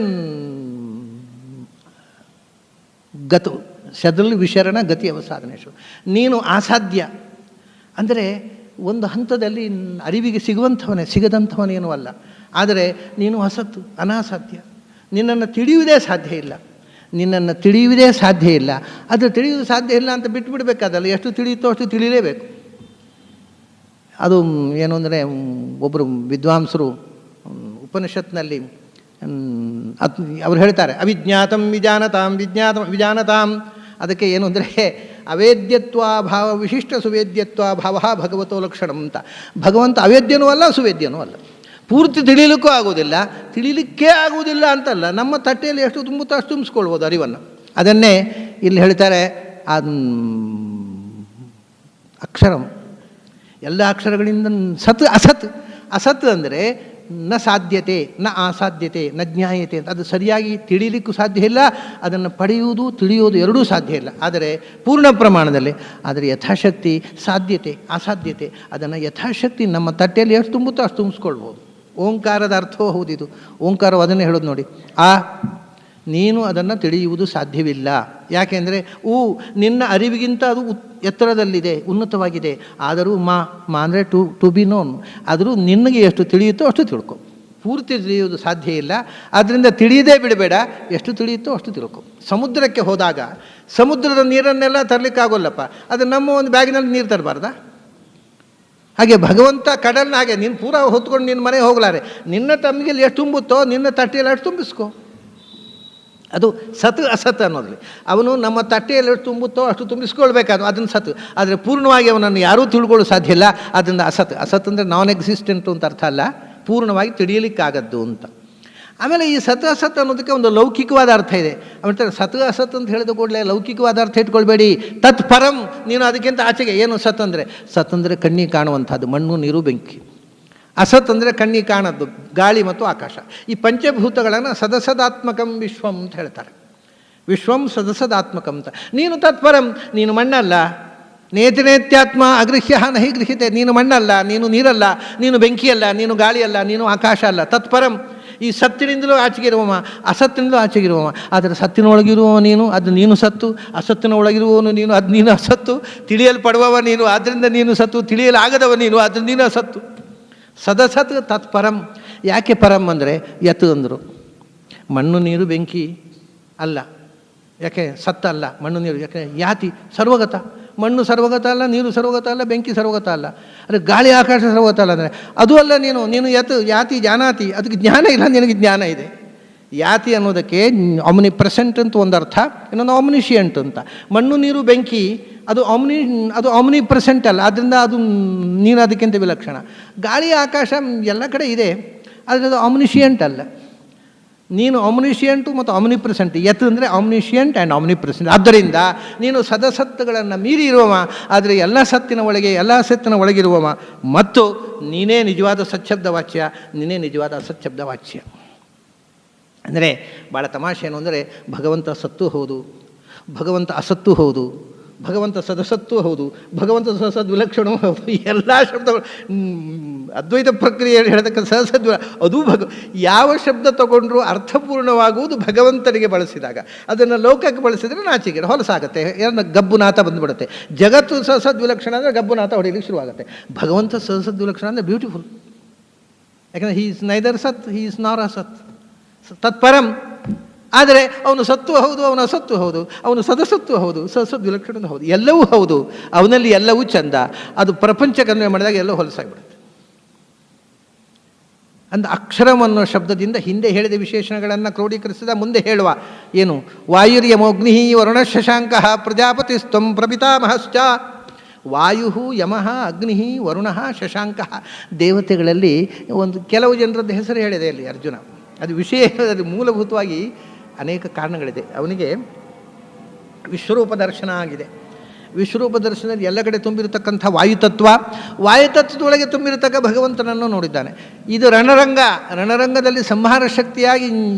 ಗತು, ಶದಲ್ ವಿಶರಣ ಗತಿ ಅವಸಾಧನೇಶು. ನೀನು ಅಸಾಧ್ಯ ಅಂದರೆ ಒಂದು ಹಂತದಲ್ಲಿ ಅರಿವಿಗೆ ಸಿಗದಂಥವನೇನೂ ಅಲ್ಲ. ಆದರೆ ನೀನು ಅಸತ್ತು, ಅನಾಸಾಧ್ಯ. ನಿನ್ನನ್ನು ತಿಳಿಯುವುದೇ ಸಾಧ್ಯ ಇಲ್ಲ, ನಿನ್ನನ್ನು ತಿಳಿಯುವುದೇ ಸಾಧ್ಯ ಇಲ್ಲ. ಅದು ತಿಳಿಯುವುದು ಸಾಧ್ಯ ಇಲ್ಲ ಅಂತ ಬಿಟ್ಟುಬಿಡಬೇಕಾದಲ್ಲ, ಎಷ್ಟು ತಿಳಿಯುತ್ತೋ ಅಷ್ಟು ತಿಳಿಯಲೇಬೇಕು. ಅದು ಏನು ಅಂದರೆ, ಒಬ್ಬರು ವಿದ್ವಾಂಸರು ಉಪನಿಷತ್ನಲ್ಲಿ ಅವ್ರು ಹೇಳ್ತಾರೆ, ಅವಿಜ್ಞಾತಂ ವಿಜಾನತಾಂ ವಿಜಾನತಾಂ. ಅದಕ್ಕೆ ಏನು ಅಂದರೆ ಅವೇದ್ಯತ್ವಾಭಾವ ವಿಶಿಷ್ಟ ಸುವೇದ್ಯತ್ವಾಭಾವ ಭಗವತೋ ಲಕ್ಷಣಂ ಅಂತ. ಭಗವಂತ ಅವೇದ್ಯನೂ ಅಲ್ಲ, ಸುವೇದ್ಯನೂ ಅಲ್ಲ. ಪೂರ್ತಿ ತಿಳಿಲಿಕ್ಕೂ ಆಗೋದಿಲ್ಲ, ತಿಳಿಲಿಕ್ಕೇ ಆಗುವುದಿಲ್ಲ ಅಂತಲ್ಲ, ನಮ್ಮ ತಟ್ಟೆಯಲ್ಲಿ ಎಷ್ಟು ತುಂಬುತ್ತೋ ಅಷ್ಟು ತುಂಬಿಸ್ಕೊಳ್ಬೋದು ಅರಿವನ್ನು. ಅದನ್ನೇ ಇಲ್ಲಿ ಹೇಳ್ತಾರೆ, ಅಕ್ಷರಂ ಎಲ್ಲ ಅಕ್ಷರಗಳಿಂದ ಸತ್ ಅಸತ್. ಅಸತ್ ಅಂದರೆ ನ ಸಾಧ್ಯತೆ ನ ಅಸಾಧ್ಯತೆ ನ ಜ್ಞಾಯತೆ ಅಂತ. ಅದು ಸರಿಯಾಗಿ ತಿಳಿಲಿಕ್ಕೂ ಸಾಧ್ಯ ಇಲ್ಲ, ಅದನ್ನು ಪಡೆಯುವುದು ತಿಳಿಯುವುದು ಎರಡೂ ಸಾಧ್ಯ ಇಲ್ಲ. ಆದರೆ ಪೂರ್ಣ ಪ್ರಮಾಣದಲ್ಲಿ, ಆದರೆ ಯಥಾಶಕ್ತಿ ಸಾಧ್ಯತೆ ಅಸಾಧ್ಯತೆ ಅದನ್ನು ಯಥಾಶಕ್ತಿ ನಮ್ಮ ತಟ್ಟೆಯಲ್ಲಿ ಎಷ್ಟು ತುಂಬುತ್ತೋ ಅಷ್ಟು ತುಂಬಿಸ್ಕೊಳ್ಬೋದು. ಓಂಕಾರದ ಅರ್ಥವೂ ಹೌದಿದು. ಓಂಕಾರವು ಅದನ್ನೇ ಹೇಳೋದು ನೋಡಿ, ನೀನು ಅದನ್ನು ತಿಳಿಯುವುದು ಸಾಧ್ಯವಿಲ್ಲ. ಯಾಕೆಂದರೆ ನಿನ್ನ ಅರಿವಿಗಿಂತ ಅದು ಎತ್ತರದಲ್ಲಿದೆ, ಉನ್ನತವಾಗಿದೆ. ಆದರೂ ಮಾ ಅಂದರೆ ಟು ಬಿ ನೋನ್. ಆದರೂ ನಿನಗೆ ಎಷ್ಟು ತಿಳಿಯುತ್ತೋ ಅಷ್ಟು ತಿಳ್ಕೊ. ಪೂರ್ತಿ ತಿಳಿಯುವುದು ಸಾಧ್ಯ ಇಲ್ಲ, ಆದ್ದರಿಂದ ತಿಳಿಯದೇ ಬಿಡಬೇಡ. ಎಷ್ಟು ತಿಳಿಯುತ್ತೋ ಅಷ್ಟು ತಿಳ್ಕೊ. ಸಮುದ್ರಕ್ಕೆ ಹೋದಾಗ ಸಮುದ್ರದ ನೀರನ್ನೆಲ್ಲ ತರಲಿಕ್ಕಾಗೋಲ್ಲಪ್ಪ, ಅದು ನಮ್ಮ ಒಂದು ಬ್ಯಾಗಿನಲ್ಲಿ ನೀರು ತರಬಾರ್ದಾ? ಹಾಗೆ ಭಗವಂತ ಕಡಲನ್ನ ಹಾಗೆ ನೀನು ಪೂರ ಹೊತ್ಕೊಂಡು ನಿನ್ನ ಮನೆಗೆ ಹೋಗಲಾರೆ. ನಿನ್ನ ತಮ್ಮಿಗೆ ಎಷ್ಟು ತುಂಬುತ್ತೋ ನಿನ್ನ ತಟ್ಟೆಯಲ್ಲಿ ಅಷ್ಟು ತುಂಬಿಸ್ಕೊ. ಅದು ಸತ್ ಅಸತ್ ಅನ್ನೋದ್ರಲ್ಲಿ ಅವನು ನಮ್ಮ ತಟ್ಟೆಯಲ್ಲಿ ಎಷ್ಟು ತುಂಬುತ್ತೋ ಅಷ್ಟು ತುಂಬಿಸ್ಕೊಳ್ಬೇಕಾದ್ರು ಅದನ್ನು ಸತ್. ಆದರೆ ಪೂರ್ಣವಾಗಿ ಅವನನ್ನು ಯಾರೂ ತಿಳ್ಕೊಳ್ಳೋ ಸಾಧ್ಯ ಇಲ್ಲ. ಅದರಿಂದ ಅಸತ್. ಅಸತ್ ಅಂದರೆ ನಾನ್ ಎಕ್ಸಿಸ್ಟೆಂಟು ಅಂತ ಅರ್ಥ ಅಲ್ಲ, ಪೂರ್ಣವಾಗಿ ತಿಳಿಯಲಿಕ್ಕಾಗದ್ದು ಅಂತ. ಆಮೇಲೆ ಈ ಸತ್ ಅಸತ್ ಅನ್ನೋದಕ್ಕೆ ಒಂದು ಲೌಕಿಕವಾದ ಅರ್ಥ ಇದೆ. ಆಮೇಲೆ ಸತ್ ಅಸತ್ ಅಂತ ಹೇಳಿದ ಕೂಡಲೇ ಲೌಕಿಕವಾದ ಅರ್ಥ ಇಟ್ಕೊಳ್ಬೇಡಿ. ತತ್ ಪರಂ, ನೀನು ಅದಕ್ಕಿಂತ ಆಚೆಗೆ. ಏನು ಸತ್ ಅಂದರೆ? ಸತ್ ಅಂದರೆ ಕಣ್ಣಿಗೆ ಕಾಣುವಂಥದ್ದು, ಮಣ್ಣು ನೀರು ಬೆಂಕಿ. ಅಸತ್ ಅಂದರೆ ಕಣ್ಣಿಗೆ ಕಾಣದ್ದು, ಗಾಳಿ ಮತ್ತು ಆಕಾಶ. ಈ ಪಂಚಭೂತಗಳನ್ನು ಸದಸದಾತ್ಮಕಂ ವಿಶ್ವಂ ಅಂತ ಹೇಳ್ತಾರೆ. ವಿಶ್ವಂ ಸದಸದಾತ್ಮಕಂ ಅಂತ. ನೀನು ತತ್ಪರಂ, ನೀನು ಮಣ್ಣಲ್ಲ. ನೇತಿನೇತ್ಯಾತ್ಮ ಅಗೃಹ್ಯ ನಹಿ ಗೃಹ್ಯತೆ. ನೀನು ಮಣ್ಣಲ್ಲ, ನೀನು ನೀರಲ್ಲ, ನೀನು ಬೆಂಕಿಯಲ್ಲ, ನೀನು ಗಾಳಿಯಲ್ಲ, ನೀನು ಆಕಾಶ ಅಲ್ಲ. ತತ್ಪರಂ, ಈ ಸತ್ತಿನಿಂದಲೂ ಆಚೆಗಿರುವವ, ಅಸತ್ತಿನಿಂದಲೂ ಆಚೆಗಿರುವವ. ಆದರೆ ಸತ್ತಿನೊಳಗಿರುವವ ನೀನು, ಅದು ನೀನು ಸತ್ತು. ಅಸತ್ತಿನ ಒಳಗಿರುವವನು ನೀನು, ಅದು ನೀನು ಅಸತ್ತು. ತಿಳಿಯಲ್ಪಡುವವ ನೀನು, ಆದ್ದರಿಂದ ನೀನು ಸತ್ತು. ತಿಳಿಯಲಾಗದವ ನೀನು, ಅದು ನೀನು ಅಸತ್ತು. ಸದಸತ್ ತತ್ಪರಂ. ಯಾಕೆ ಪರಂ ಅಂದರೆ ಯತ್ ಅಂದರು. ಮಣ್ಣು ನೀರು ಬೆಂಕಿ ಅಲ್ಲ, ಯಾಕೆ ಸತ್ತ ಅಲ್ಲ. ಮಣ್ಣು ನೀರು ಯಾಕೆ ಯಾತಿ ಸರ್ವಗತ. ಮಣ್ಣು ಸರ್ವಗತ ಅಲ್ಲ, ನೀರು ಸರ್ವಗತ ಅಲ್ಲ, ಬೆಂಕಿ ಸರ್ವಗತ ಅಲ್ಲ. ಅಂದರೆ ಗಾಳಿ ಆಕಾಶ ಸರ್ವಗತ ಅಲ್ಲ ಅಂದರೆ ಅದು ಅಲ್ಲ. ನೀನು ಯತ್ ಯಾತಿ ಜಾನಾತಿ, ಅದಕ್ಕೆ ಜ್ಞಾನ ಇಲ್ಲ, ನಿನಗೆ ಜ್ಞಾನ ಇದೆ. ಯಾತಿ ಅನ್ನೋದಕ್ಕೆ ಆಮ್ನಿ ಪ್ರೆಸೆಂಟ್ ಅಂತ ಒಂದು ಅರ್ಥ, ಇನ್ನೊಂದು ಆಮ್ನಿಷಿಯಂಟ್ ಅಂತ. ಮಣ್ಣು ನೀರು ಬೆಂಕಿ ಅದು ಆಮ್ನಿ ಪ್ರೆಸೆಂಟ್ ಅಲ್ಲ, ಆದ್ದರಿಂದ ಅದು ನೀನು ಅದಕ್ಕಿಂತ ವಿಲಕ್ಷಣ. ಗಾಳಿ ಆಕಾಶ ಎಲ್ಲ ಕಡೆ ಇದೆ, ಆದರೆ ಅದು ಆಮ್ನಿಷಿಯಂಟ್ ಅಲ್ಲ. ನೀನು ಆಮ್ನಿಷಿಯಂಟು ಮತ್ತು ಆಮ್ನಿ ಪ್ರೆಸೆಂಟ್. ಯತ್ ಅಂದರೆ ಆಮ್ನಿಷಿಯಂಟ್ ಆ್ಯಂಡ್ ಆಮ್ನಿ ಪ್ರೆಸೆಂಟ್. ಆದ್ದರಿಂದ ನೀನು ಸದಸತ್ತುಗಳನ್ನು ಮೀರಿ ಇರುವವ, ಆದರೆ ಎಲ್ಲ ಸತ್ತಿನ ಒಳಗೆ ಎಲ್ಲ ಸತ್ತಿನ ಒಳಗಿರುವವ, ಮತ್ತು ನೀನೇ ನಿಜವಾದ ಸಚ್ಛಬ್ದ ವಾಚ್ಯ, ನೀನೇ ನಿಜವಾದ ಅಸಚ್ಛಬ್ದ ವಾಚ್ಯ. ಅಂದರೆ ಭಾಳ ತಮಾಷೆ ಏನು ಅಂದರೆ, ಭಗವಂತ ಸತ್ತು ಹೌದು, ಭಗವಂತ ಅಸತ್ತು ಹೌದು, ಭಗವಂತ ಸದಸತ್ತು ಹೌದು, ಭಗವಂತ ಸದಸದ್ವಿಲಕ್ಷಣವೂ ಹೌದು. ಎಲ್ಲ ಶಬ್ದಗಳು ಅದ್ವೈತ ಪ್ರಕ್ರಿಯೆ ಹೇಳತಕ್ಕ ಸಹಸದ್ವಿಲ ಅದು ಯಾವ ಶಬ್ದ ತಗೊಂಡ್ರೂ ಅರ್ಥಪೂರ್ಣವಾಗುವುದು ಭಗವಂತನಿಗೆ ಬಳಸಿದಾಗ. ಅದನ್ನು ಲೋಕಕ್ಕೆ ಬಳಸಿದರೆ ನಾಚಿಕೆ ಹೊಲಸಾಗುತ್ತೆ, ಗಬ್ಬುನಾಥ ಬಂದುಬಿಡುತ್ತೆ. ಜಗತ್ತು ಸಹಸದ್ವಿಲಕ್ಷಣ ಅಂದರೆ ಗಬ್ಬುನಾಥ ಹೊಡೆಯಲಿಕ್ಕೆ ಶುರುವಾಗುತ್ತೆ. ಭಗವಂತ ಸಹಸದ್ವಿಲಕ್ಷಣ ಅಂದರೆ ಬ್ಯೂಟಿಫುಲ್. ಯಾಕಂದರೆ ಹೀ ಈಸ್ ನೈದರ್ ಸತ್, ಹೀ ಈಸ್ ನಾರ್ ಅಸತ್, ತತ್ಪರಂ. ಆದರೆ ಅವನು ಸತ್ತು ಹೌದು, ಅವನು ಅಸತ್ತು ಹೌದು, ಅವನು ಸದಸತ್ತು ಹೌದು, ಸದಸತ್ ವಿಲಕ್ಷಣ ಹೌದು, ಎಲ್ಲವೂ ಹೌದು, ಅವನಲ್ಲಿ ಎಲ್ಲವೂ ಚಂದ. ಅದು ಪ್ರಪಂಚಕನ್ವಯ ಮಾಡಿದಾಗ ಎಲ್ಲವೂ ಹೊಲಸಾಗಿಬಿಡುತ್ತೆ. ಅಂದ ಅಕ್ಷರಂ ಅನ್ನೋ ಶಬ್ದದಿಂದ ಹಿಂದೆ ಹೇಳಿದ ವಿಶೇಷಣಗಳನ್ನು ಕ್ರೋಢೀಕರಿಸಿದ ಮುಂದೆ ಹೇಳುವ ಏನು, ವಾಯುರ್ಯಮೋಗ್ನಿ ವರುಣ ಶಶಾಂಕ ಪ್ರಜಾಪತಿಸ್ತಂ ಪ್ರಪಿತಾಮಹಶ್ಚ. ವಾಯು ಯಮಃ ಅಗ್ನಿ ವರುಣ ಶಶಾಂಕ. ದೇವತೆಗಳಲ್ಲಿ ಒಂದು ಕೆಲವು ಜನರದ್ದು ಹೆಸರು ಹೇಳಿದೆ ಅಲ್ಲಿ ಅರ್ಜುನ. ಅದು ವಿಷಯ, ಅದು ಮೂಲಭೂತವಾಗಿ ಅನೇಕ ಕಾರಣಗಳಿದೆ. ಅವನಿಗೆ ವಿಶ್ವರೂಪ ದರ್ಶನ ಆಗಿದೆ. ವಿಶ್ವರೂಪ ದರ್ಶನದಲ್ಲಿ ಎಲ್ಲ ಕಡೆ ತುಂಬಿರತಕ್ಕಂಥ ವಾಯುತತ್ವ, ವಾಯುತತ್ವದೊಳಗೆ ತುಂಬಿರತಕ್ಕ ಭಗವಂತನನ್ನು ನೋಡಿದ್ದಾನೆ. ಇದು ರಣರಂಗ. ರಣರಂಗದಲ್ಲಿ ಸಂಹಾರ ಶಕ್ತಿಯಾಗಿ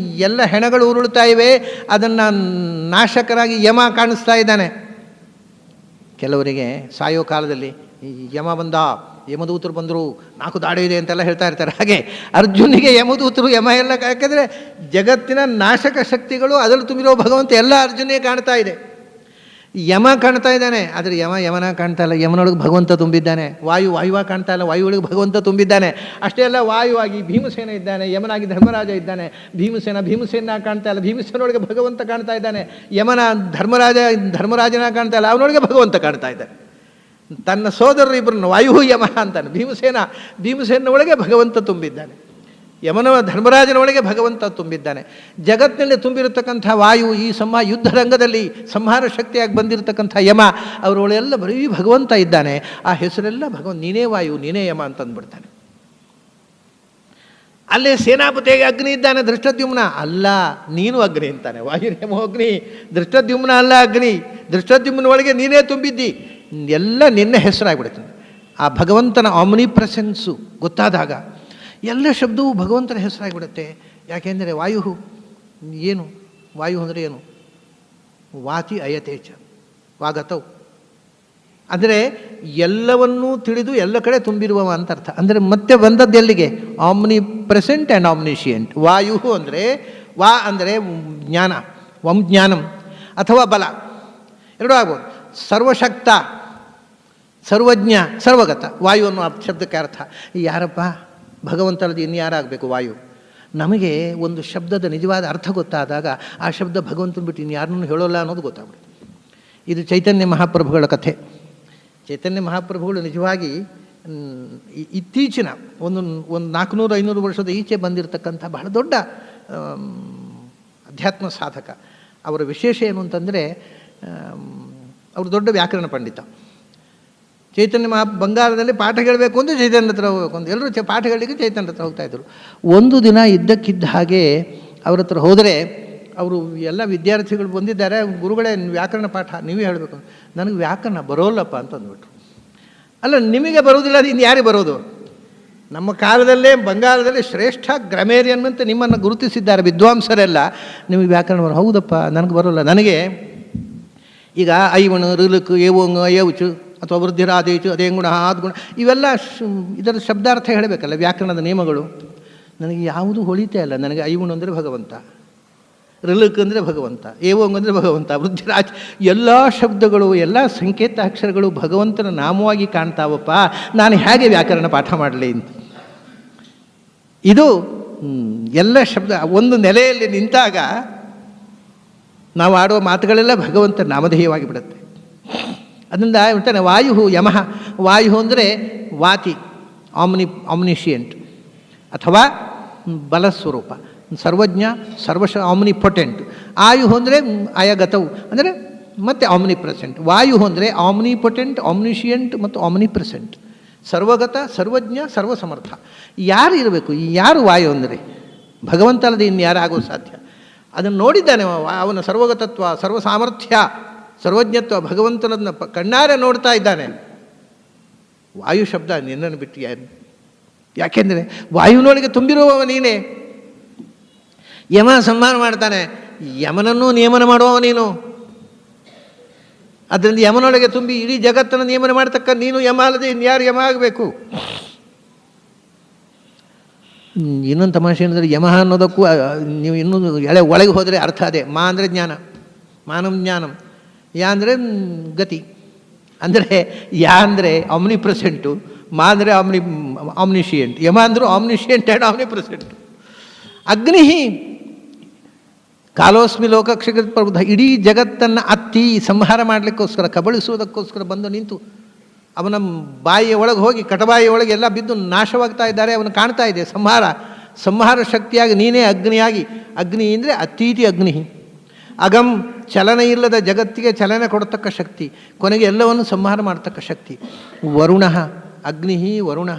ಎಲ್ಲ ಹೆಣಗಳು ಉರುಳ್ತಾ ಇವೆ. ಅದನ್ನು ನಾಶಕರಾಗಿ ಯಮ ಕಾಣಿಸ್ತಾ ಇದ್ದಾನೆ. ಕೆಲವರಿಗೆ ಸಾಯೋ ಕಾಲದಲ್ಲಿ ಯಮ ಬಂದ, ಯಮದೂತರು ಬಂದರು, 4 ದಾಡಿ ಇದೆ ಅಂತೆಲ್ಲ ಹೇಳ್ತಾ ಇರ್ತಾರೆ. ಹಾಗೆ ಅರ್ಜುನಿಗೆ ಯಮದೂತರು ಯಮ ಎಲ್ಲ, ಯಾಕೆಂದರೆ ಜಗತ್ತಿನ ನಾಶಕ ಶಕ್ತಿಗಳು ಅದರಲ್ಲಿ ತುಂಬಿರೋ ಭಗವಂತ ಎಲ್ಲ ಅರ್ಜುನಿಗೆ ಕಾಣ್ತಾ ಇದೆ. ಯಮ ಕಾಣ್ತಾ ಇದ್ದಾನೆ, ಆದರೆ ಯಮನ ಕಾಣ್ತಾ ಇಲ್ಲ, ಯಮನೊಳಗೆ ಭಗವಂತ ತುಂಬಿದ್ದಾನೆ. ವಾಯುವ ಕಾಣ್ತಾ ಇಲ್ಲ, ವಾಯುವೊಳಗೆ ಭಗವಂತ ತುಂಬಿದ್ದಾನೆ. ಅಷ್ಟೇ ಅಲ್ಲ, ವಾಯುವಾಗಿ ಭೀಮಸೇನ ಇದ್ದಾನೆ, ಯಮನಾಗಿ ಧರ್ಮರಾಜ ಇದ್ದಾನೆ. ಭೀಮಸೇನ ಕಾಣ್ತಾ ಇಲ್ಲ, ಭೀಮಸೇನೊಳಗೆ ಭಗವಂತ ಕಾಣ್ತಾ ಇದ್ದಾನೆ. ಯಮನ ಧರ್ಮರಾಜನ ಕಾಣ್ತಾ ಇಲ್ಲ, ಅವನೊಳಗೆ ಭಗವಂತ ಕಾಣ್ತಾ ಇದ್ದಾನೆ. ತನ್ನ ಸೋದರರು ಇಬ್ಬರನ್ನು ವಾಯು ಯಮ ಅಂತಾನೆ. ಭೀಮಸೇನ ಒಳಗೆ ಭಗವಂತ ತುಂಬಿದ್ದಾನೆ, ಯಮನ ಧರ್ಮರಾಜನ ಒಳಗೆ ಭಗವಂತ ತುಂಬಿದ್ದಾನೆ. ಜಗತ್ತಿನಲ್ಲಿ ತುಂಬಿರತಕ್ಕಂಥ ವಾಯು, ಈ ಯುದ್ಧ ರಂಗದಲ್ಲಿ ಸಂಹಾರ ಶಕ್ತಿಯಾಗಿ ಬಂದಿರತಕ್ಕಂಥ ಯಮ, ಅವರೊಳೆಲ್ಲ ಬರೀ ಭಗವಂತ ಇದ್ದಾನೆ. ಆ ಹೆಸರೆಲ್ಲ ಭಗವಂತ, ನೀನೇ ವಾಯು, ನೀನೇ ಯಮ ಅಂತಂದ್ಬಿಡ್ತಾನೆ. ಅಲ್ಲೇ ಸೇನಾಪತಿಯಾಗಿ ಅಗ್ನಿ ಇದ್ದಾನೆ, ದೃಷ್ಟದ್ಯುಮ್ನ. ಅಲ್ಲ, ನೀನು ಅಗ್ನಿ ಅಂತಾನೆ. ವಾಯುರ್ಯಮೋ ಅಗ್ನಿ, ದೃಷ್ಟದ್ಯುಮ್ನ ಅಲ್ಲ ಅಗ್ನಿ. ದೃಷ್ಟದ್ಯುಮ್ನ ಒಳಗೆ ನೀನೇ ತುಂಬಿದ್ದಿ, ಎಲ್ಲ ನಿನ್ನೆ ಹೆಸರಾಗ್ಬಿಡುತ್ತೆ. ಆ ಭಗವಂತನ ಆಮ್ನಿ ಪ್ರೆಸೆನ್ಸು ಗೊತ್ತಾದಾಗ ಎಲ್ಲ ಶಬ್ದವೂ ಭಗವಂತನ ಹೆಸರಾಗಿಬಿಡುತ್ತೆ. ಯಾಕೆಂದರೆ ವಾಯು ಏನು, ವಾಯು ಅಂದರೆ ಏನು, ವಾತಿ ಅಯತೇಚ ವಾಗತವು, ಅಂದರೆ ಎಲ್ಲವನ್ನೂ ತಿಳಿದು ಎಲ್ಲ ಕಡೆ ತುಂಬಿರುವವ ಅಂತ ಅರ್ಥ. ಅಂದರೆ ಮತ್ತೆ ಬಂದದ್ದು ಎಲ್ಲಿಗೆ, ಆಮ್ನಿ ಪ್ರೆಸೆಂಟ್ ಆ್ಯಂಡ್ ಆಮ್ನಿಷಿಯಂಟ್. ವಾಯು ಅಂದರೆ ವಾ ಅಂದರೆ ಜ್ಞಾನ, ಜ್ಞಾನಂ ಅಥವಾ ಬಲ, ಎರಡೂ ಆಗ್ಬೋದು. ಸರ್ವಶಕ್ತ, ಸರ್ವಜ್ಞ, ಸರ್ವಗತ. ವಾಯು ಅನ್ನೋ ಶಬ್ದಕ್ಕೆ ಅರ್ಥ. ಯಾರಪ್ಪ, ಭಗವಂತನದು ಇನ್ಯಾರಾಗಬೇಕು ವಾಯು. ನಮಗೆ ಒಂದು ಶಬ್ದದ ನಿಜವಾದ ಅರ್ಥ ಗೊತ್ತಾದಾಗ ಆ ಶಬ್ದ ಭಗವಂತನ ಬಿಟ್ಟು ಇನ್ಯಾರನ್ನೂ ಹೇಳೋಲ್ಲ ಅನ್ನೋದು ಗೊತ್ತಾಗ್ಬಿಡುತ್ತೆ. ಇದು ಚೈತನ್ಯ ಮಹಾಪ್ರಭುಗಳ ಕಥೆ. ಚೈತನ್ಯ ಮಹಾಪ್ರಭುಗಳು ನಿಜವಾಗಿ ಇತ್ತೀಚಿನ ಒಂದು 400-500 ವರ್ಷದ ಈಚೆ ಬಂದಿರತಕ್ಕಂಥ ಬಹಳ ದೊಡ್ಡ ಅಧ್ಯಾತ್ಮ ಸಾಧಕ. ಅವರ ವಿಶೇಷ ಏನು ಅಂತಂದರೆ, ಅವರು ದೊಡ್ಡ ವ್ಯಾಕರಣ ಪಂಡಿತ. ಚೈತನ್ಯ ಬಂಗಾರದಲ್ಲಿ ಪಾಠ ಹೇಳಬೇಕು ಅಂದರೆ ಚೈತನ್ಯ ಹತ್ರ ಹೋಗಬೇಕು ಅಂತ ಎಲ್ಲರೂ ಪಾಠಗಳಿಗೆ ಚೈತನ್ಯ ಹತ್ರ ಹೋಗ್ತಾಯಿದ್ರು. ಒಂದು ದಿನ ಇದ್ದಕ್ಕಿದ್ದ ಹಾಗೆ ಅವ್ರ ಹತ್ರ ಹೋದರೆ, ಅವರು ಎಲ್ಲ ವಿದ್ಯಾರ್ಥಿಗಳು ಬಂದಿದ್ದಾರೆ, ಗುರುಗಳೇ ವ್ಯಾಕರಣ ಪಾಠ ನೀವೇ ಹೇಳಬೇಕು. ನನಗೆ ವ್ಯಾಕರಣ ಬರೋಲ್ಲಪ್ಪ ಅಂತ ಅಂದ್ಬಿಟ್ರು. ಅಲ್ಲ, ನಿಮಗೆ ಬರೋದಿಲ್ಲ, ಅದು ಇನ್ನು ಯಾರಿಗೆ ಬರೋದು? ನಮ್ಮ ಕಾಲದಲ್ಲೇ ಬಂಗಾಳದಲ್ಲಿ ಶ್ರೇಷ್ಠ ಗ್ರಾಮೇರಿಯನ್ ಅಂತ ನಿಮ್ಮನ್ನು ಗುರುತಿಸಿದ್ದಾರೆ ವಿದ್ವಾಂಸರೆಲ್ಲ. ನಿಮಗೆ ವ್ಯಾಕರಣ ಹೌದಪ್ಪ, ನನಗೆ ಬರೋಲ್ಲ. ನನಗೆ ಈಗ ಐವಣು, ಋಲುಕು, ಏವೋಂಗು, ಅಯವುಚು ಅಥವಾ ವೃದ್ಧಿರಾದೇಚು, ಅದೇ ಗುಣ ಆದ್ಗುಣ, ಇವೆಲ್ಲ ಇದರ ಶಬ್ದಾರ್ಥ ಹೇಳಬೇಕಲ್ಲ, ವ್ಯಾಕರಣದ ನಿಯಮಗಳು. ನನಗೆ ಯಾವುದು ಹೊಳಿತೇ ಅಲ್ಲ. ನನಗೆ ಐವಣು ಅಂದರೆ ಭಗವಂತ, ಋಲುಕ್ ಅಂದರೆ ಭಗವಂತ, ಏವೋಂಗ್ ಅಂದರೆ ಭಗವಂತ, ವೃದ್ಧಿರಾಜ್, ಎಲ್ಲ ಶಬ್ದಗಳು, ಎಲ್ಲ ಸಂಕೇತಾಕ್ಷರಗಳು ಭಗವಂತನ ನಾಮವಾಗಿ ಕಾಣ್ತಾವಪ್ಪ. ನಾನು ಹೇಗೆ ವ್ಯಾಕರಣ ಪಾಠ ಮಾಡಲಿ ಅಂತ. ಇದು ಎಲ್ಲ ಶಬ್ದ ಒಂದು ನೆಲೆಯಲ್ಲಿ ನಿಂತಾಗ ನಾವು ಆಡುವ ಮಾತುಗಳೆಲ್ಲ ಭಗವಂತ ನಾಮಧೇಯವಾಗಿ ಬಿಡುತ್ತೆ. ಅದರಿಂದ ಹೇಳ್ತಾನೆ ವಾಯು ಯಮಃ. ವಾಯು ಅಂದರೆ ವಾತಿ, ಆಮ್ನಿಷಿಯಂಟ್ ಅಥವಾ ಬಲಸ್ವರೂಪ. ಸರ್ವಜ್ಞ, ಆಮ್ನಿಪೊಟೆಂಟ್. ಆಯು ಅಂದರೆ ಅಯಗತವು ಅಂದರೆ ಮತ್ತು ಆಮ್ನಿಪ್ರೆಸೆಂಟ್. ವಾಯು ಅಂದರೆ ಆಮ್ನಿಪೊಟೆಂಟ್, ಆಮ್ನಿಷಿಯಂಟ್ ಮತ್ತು ಆಮ್ನಿಪ್ರೆಸೆಂಟ್. ಸರ್ವಗತ, ಸರ್ವಜ್ಞ, ಸರ್ವಸಮರ್ಥ. ಯಾರು ಇರಬೇಕು? ಯಾರು ವಾಯು ಅಂದರೆ? ಭಗವಂತ ಅಲ್ಲದೆ ಇನ್ಯಾರು ಆಗೋದು ಸಾಧ್ಯ? ಅದನ್ನು ನೋಡಿದ್ದಾನೆ ಅವನ ಸರ್ವಗತತ್ವ, ಸರ್ವಸಾಮರ್ಥ್ಯ, ಸರ್ವಜ್ಞತ್ವ ಭಗವಂತನನ್ನು ಕಣ್ಣಾರೆ ನೋಡ್ತಾ ಇದ್ದಾನೆ. ವಾಯು ಶಬ್ದ ನಿನ್ನನ್ನು ಬಿಟ್ಟು ಯಾಕೆಂದರೆ ವಾಯುವಿನೊಳಗೆ ತುಂಬಿರುವವ ನೀನೇ. ಯಮ ಸಂಹಾರ ಮಾಡ್ತಾನೆ, ಯಮನನ್ನು ನಿಯಮನ ಮಾಡುವವ ನೀನು. ಅದರಿಂದ ಯಮನೊಳಗೆ ತುಂಬಿ ಇಡೀ ಜಗತ್ತನ್ನು ನಿಯಮನ ಮಾಡ್ತಕ್ಕ ನೀನು ಯಮ ಅಲ್ಲದೆ ಇನ್ಯಾರು ಯಮ ಆಗಬೇಕು? ಇನ್ನೊಂದು ತಮಾಷೆ ಏನಂದರೆ ಯಮ ಅನ್ನೋದಕ್ಕೂ ನೀವು ಇನ್ನೂ ಎಳೆ ಒಳಗೆ ಹೋದರೆ ಅರ್ಥ ಅದೇ. ಮಾ ಅಂದರೆ ಜ್ಞಾನ, ಮಾನಂ ಜ್ಞಾನಂ. ಯಾ ಅಂದರೆ ಗತಿ. ಅಂದರೆ ಯಾ ಅಂದರೆ ಆಮ್ನಿಪ್ರೆಸೆಂಟು, ಮಾ ಅಂದರೆ ಆಮ್ನಿಷಿಯಂಟ್. ಯಮ ಅಂದರೂ ಆಮ್ನಿಷಿಯಂಟ್ ಆ್ಯಂಡ್ ಆಮ್ನಿಪ್ರೆಸೆಂಟ್. ಅಗ್ನಿ ಕಾಲೋಸ್ಮಿ ಲೋಕಕ್ಷಗತ್ ಪ್ರಬುದ್ಧ. ಇಡೀ ಜಗತ್ತನ್ನು ಅತ್ತಿ ಸಂಹಾರ ಮಾಡಲಿಕ್ಕೋಸ್ಕರ, ಕಬಳಿಸುವುದಕ್ಕೋಸ್ಕರ ಬಂದು ನಿಂತು ಅವನ ಬಾಯಿಯ ಒಳಗೆ ಹೋಗಿ ಕಟಬಾಯಿಯ ಒಳಗೆ ಎಲ್ಲ ಬಿದ್ದು ನಾಶವಾಗ್ತಾ ಇದ್ದಾರೆ. ಅವನು ಕಾಣ್ತಾ ಇದೆ ಸಂಹಾರ ಶಕ್ತಿಯಾಗಿ ನೀನೇ ಅಗ್ನಿಯಾಗಿ. ಅಗ್ನಿ ಅಂದರೆ ಅತೀತಿ ಅಗ್ನಿ. ಅಗಮ್, ಚಲನ ಇಲ್ಲದ ಜಗತ್ತಿಗೆ ಚಲನೆ ಕೊಡತಕ್ಕ ಶಕ್ತಿ, ಕೊನೆಗೆ ಎಲ್ಲವನ್ನು ಸಂಹಾರ ಮಾಡತಕ್ಕ ಶಕ್ತಿ. ವರುಣ, ಅಗ್ನಿ ವರುಣ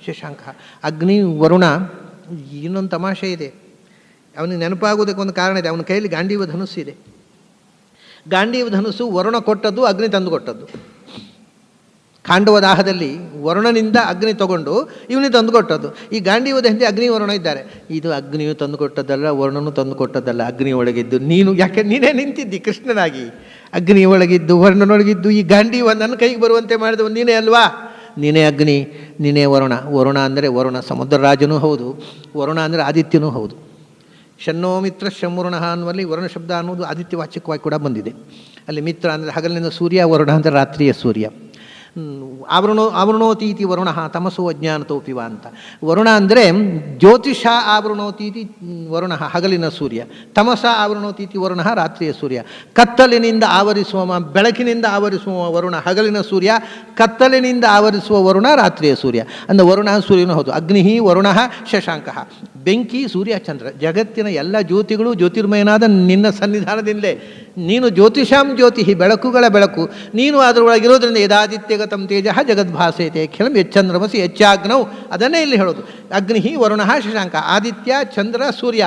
ಶಶಾಂಕ. ಅಗ್ನಿ ವರುಣ. ಇನ್ನೊಂದು ತಮಾಷೆ ಇದೆ, ಅವನಿಗೆ ನೆನಪಾಗೋದಕ್ಕೆ ಒಂದು ಕಾರಣ ಇದೆ. ಅವನ ಕೈಯಲ್ಲಿ ಗಾಂಡೀವ ಧನುಸ್ಸು ಇದೆ. ಗಾಂಡೀವ ಧನುಸ್ಸು ವರುಣ ಕೊಟ್ಟದ್ದು, ಅಗ್ನಿ ತಂದು ಕೊಟ್ಟದ್ದು. ಖಾಂಡವ ದಾಹದಲ್ಲಿ ವರುಣನಿಂದ ಅಗ್ನಿ ತಗೊಂಡು ಇವನಿಗೆ ತಂದುಕೊಟ್ಟದ್ದು. ಈ ಗಾಂಡೀವದ ಹಿಂದೆ ಅಗ್ನಿ ವರುಣ ಇದ್ದಾರೆ. ಇದು ಅಗ್ನಿಯು ತಂದುಕೊಟ್ಟದ್ದಲ್ಲ, ವರುಣನು ತಂದುಕೊಟ್ಟದ್ದಲ್ಲ. ಅಗ್ನಿ ಒಳಗಿದ್ದು ನೀನು, ಯಾಕೆ ನೀನೇ ನಿಂತಿದ್ದಿ ಕೃಷ್ಣನಾಗಿ. ಅಗ್ನಿ ಒಳಗಿದ್ದು ವರುಣನೊಳಗಿದ್ದು ಈ ಗಾಂಡೀವ ನನ್ನ ಕೈಗೆ ಬರುವಂತೆ ಮಾಡಿದವ ನೀನೇ ಅಲ್ವಾ? ನೀನೇ ಅಗ್ನಿ, ನೀನೇ ವರುಣ. ವರುಣ ಅಂದರೆ ವರುಣ ಸಮುದ್ರ ರಾಜನೂ ಹೌದು, ವರುಣ ಅಂದರೆ ಆದಿತ್ಯನೂ ಹೌದು. ಶನ್ನೋ ಮಿತ್ರ ಶಮುರುಣ ಅನ್ನುವಲ್ಲಿ ವರುಣ ಶಬ್ದ ಅನ್ನೋದು ಆದಿತ್ಯವಾಚಕವಾಗಿ ಕೂಡ ಬಂದಿದೆ. ಅಲ್ಲಿ ಮಿತ್ರ ಅಂದರೆ ಹಗಲಿನ ಸೂರ್ಯ, ವರುಣ ಅಂದರೆ ರಾತ್ರಿಯ ಸೂರ್ಯ. ಆವೃಣೋತೀತಿ ವರುಣ ತಮಸೋ ಅಜ್ಞಾನತೋಪಿವ ಅಂತ. ವರುಣ ಅಂದರೆ ಜ್ಯೋತಿಷ ಆವೃಣೋತೀತಿ ವರುಣ, ಹಗಲಿನ ಸೂರ್ಯ. ತಮಸ ಆವೃಣೋತೀತಿ ವರುಣ, ರಾತ್ರಿಯ ಸೂರ್ಯ. ಕತ್ತಲಿನಿಂದ ಆವರಿಸುವ, ಬೆಳಕಿನಿಂದ ಆವರಿಸುವ ವರುಣ ಹಗಲಿನ ಸೂರ್ಯ, ಕತ್ತಲಿನಿಂದ ಆವರಿಸುವ ವರುಣ ರಾತ್ರಿಯ ಸೂರ್ಯ. ಅಂದರೆ ವರುಣ ಸೂರ್ಯನೂ ಹೌದು. ಅಗ್ನಿ ವರುಣ ಶಶಾಂಕ. ಬೆಂಕಿ ಸೂರ್ಯ ಚಂದ್ರ. ಜಗತ್ತಿನ ಎಲ್ಲ ಜ್ಯೋತಿಗಳು ಜ್ಯೋತಿರ್ಮಯನಾದ ನಿನ್ನ ಸನ್ನಿಧಾನದಿಂದಲೇ. ನೀನು ಜ್ಯೋತಿಷಾಂ ಜ್ಯೋತಿ, ಬೆಳಕುಗಳ ಬೆಳಕು ನೀನು. ಅದರೊಳಗಿರೋದ್ರಿಂದ ಯದಾದಿತ್ಯಗತಂ ತೇಜ ಜಗದ್ಭಾಸೇತೆ ಖಿಲಂ ಯಚ್ಚಂದ್ರಮಸಿ ಯಚ್ಚಾಗ್ನೌ. ಅದನ್ನೇ ಇಲ್ಲಿ ಹೇಳೋದು. ಅಗ್ನಿ ವರುಣ ಶಶಾಂಕ. ಆದಿತ್ಯ ಚಂದ್ರ ಸೂರ್ಯ.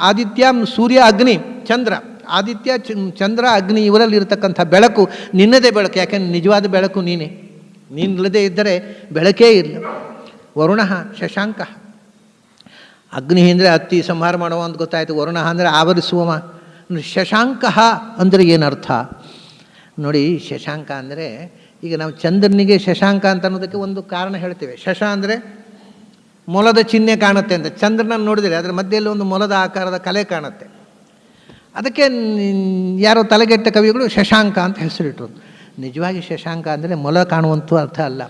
ಆದಿತ್ಯ ಸೂರ್ಯ ಅಗ್ನಿ ಚಂದ್ರ. ಆದಿತ್ಯ ಚಂದ್ರ ಅಗ್ನಿ ಇವರಲ್ಲಿರ್ತಕ್ಕಂಥ ಬೆಳಕು ನಿನ್ನದೇ ಬೆಳಕು. ಯಾಕೆಂದ್ರೆ ನಿಜವಾದ ಬೆಳಕು ನೀನೇ. ನೀನಿಲ್ಲದೆ ಇದ್ದರೆ ಬೆಳಕೇ ಇಲ್ಲ. ವರುಣ ಶಶಾಂಕ. ಅಗ್ನಿ ಅಂದರೆ ಅತ್ತಿ ಸಂಹಾರ ಮಾಡುವ ಅಂತ ಗೊತ್ತಾಯಿತು. ವರುಣ ಅಂದರೆ ಆವರಿಸುವವ. ಶಶಾಂಕ ಅಂದರೆ ಏನರ್ಥ ನೋಡಿ. ಶಶಾಂಕ ಅಂದರೆ ಈಗ ನಾವು ಚಂದ್ರನಿಗೆ ಶಶಾಂಕ ಅಂತ ಅನ್ನೋದಕ್ಕೆ ಒಂದು ಕಾರಣ ಹೇಳ್ತೇವೆ. ಶಶ ಅಂದರೆ ಮೊಲದ ಚಿಹ್ನೆ ಕಾಣುತ್ತೆ ಅಂತ. ಚಂದ್ರನನ್ನು ನೋಡಿದರೆ ಅದರ ಮಧ್ಯೆಯಲ್ಲಿ ಒಂದು ಮೊಲದ ಆಕಾರದ ಕಲೆ ಕಾಣುತ್ತೆ. ಅದಕ್ಕೆ ಯಾರೋ ತಲೆಗೆಟ್ಟ ಕವಿಗಳು ಶಶಾಂಕ ಅಂತ ಹೆಸರಿಟ್ಟರು. ನಿಜವಾಗಿ ಶಶಾಂಕ ಅಂದರೆ ಮೊಲ ಕಾಣುವಂಥ ಅರ್ಥ ಅಲ್ಲ.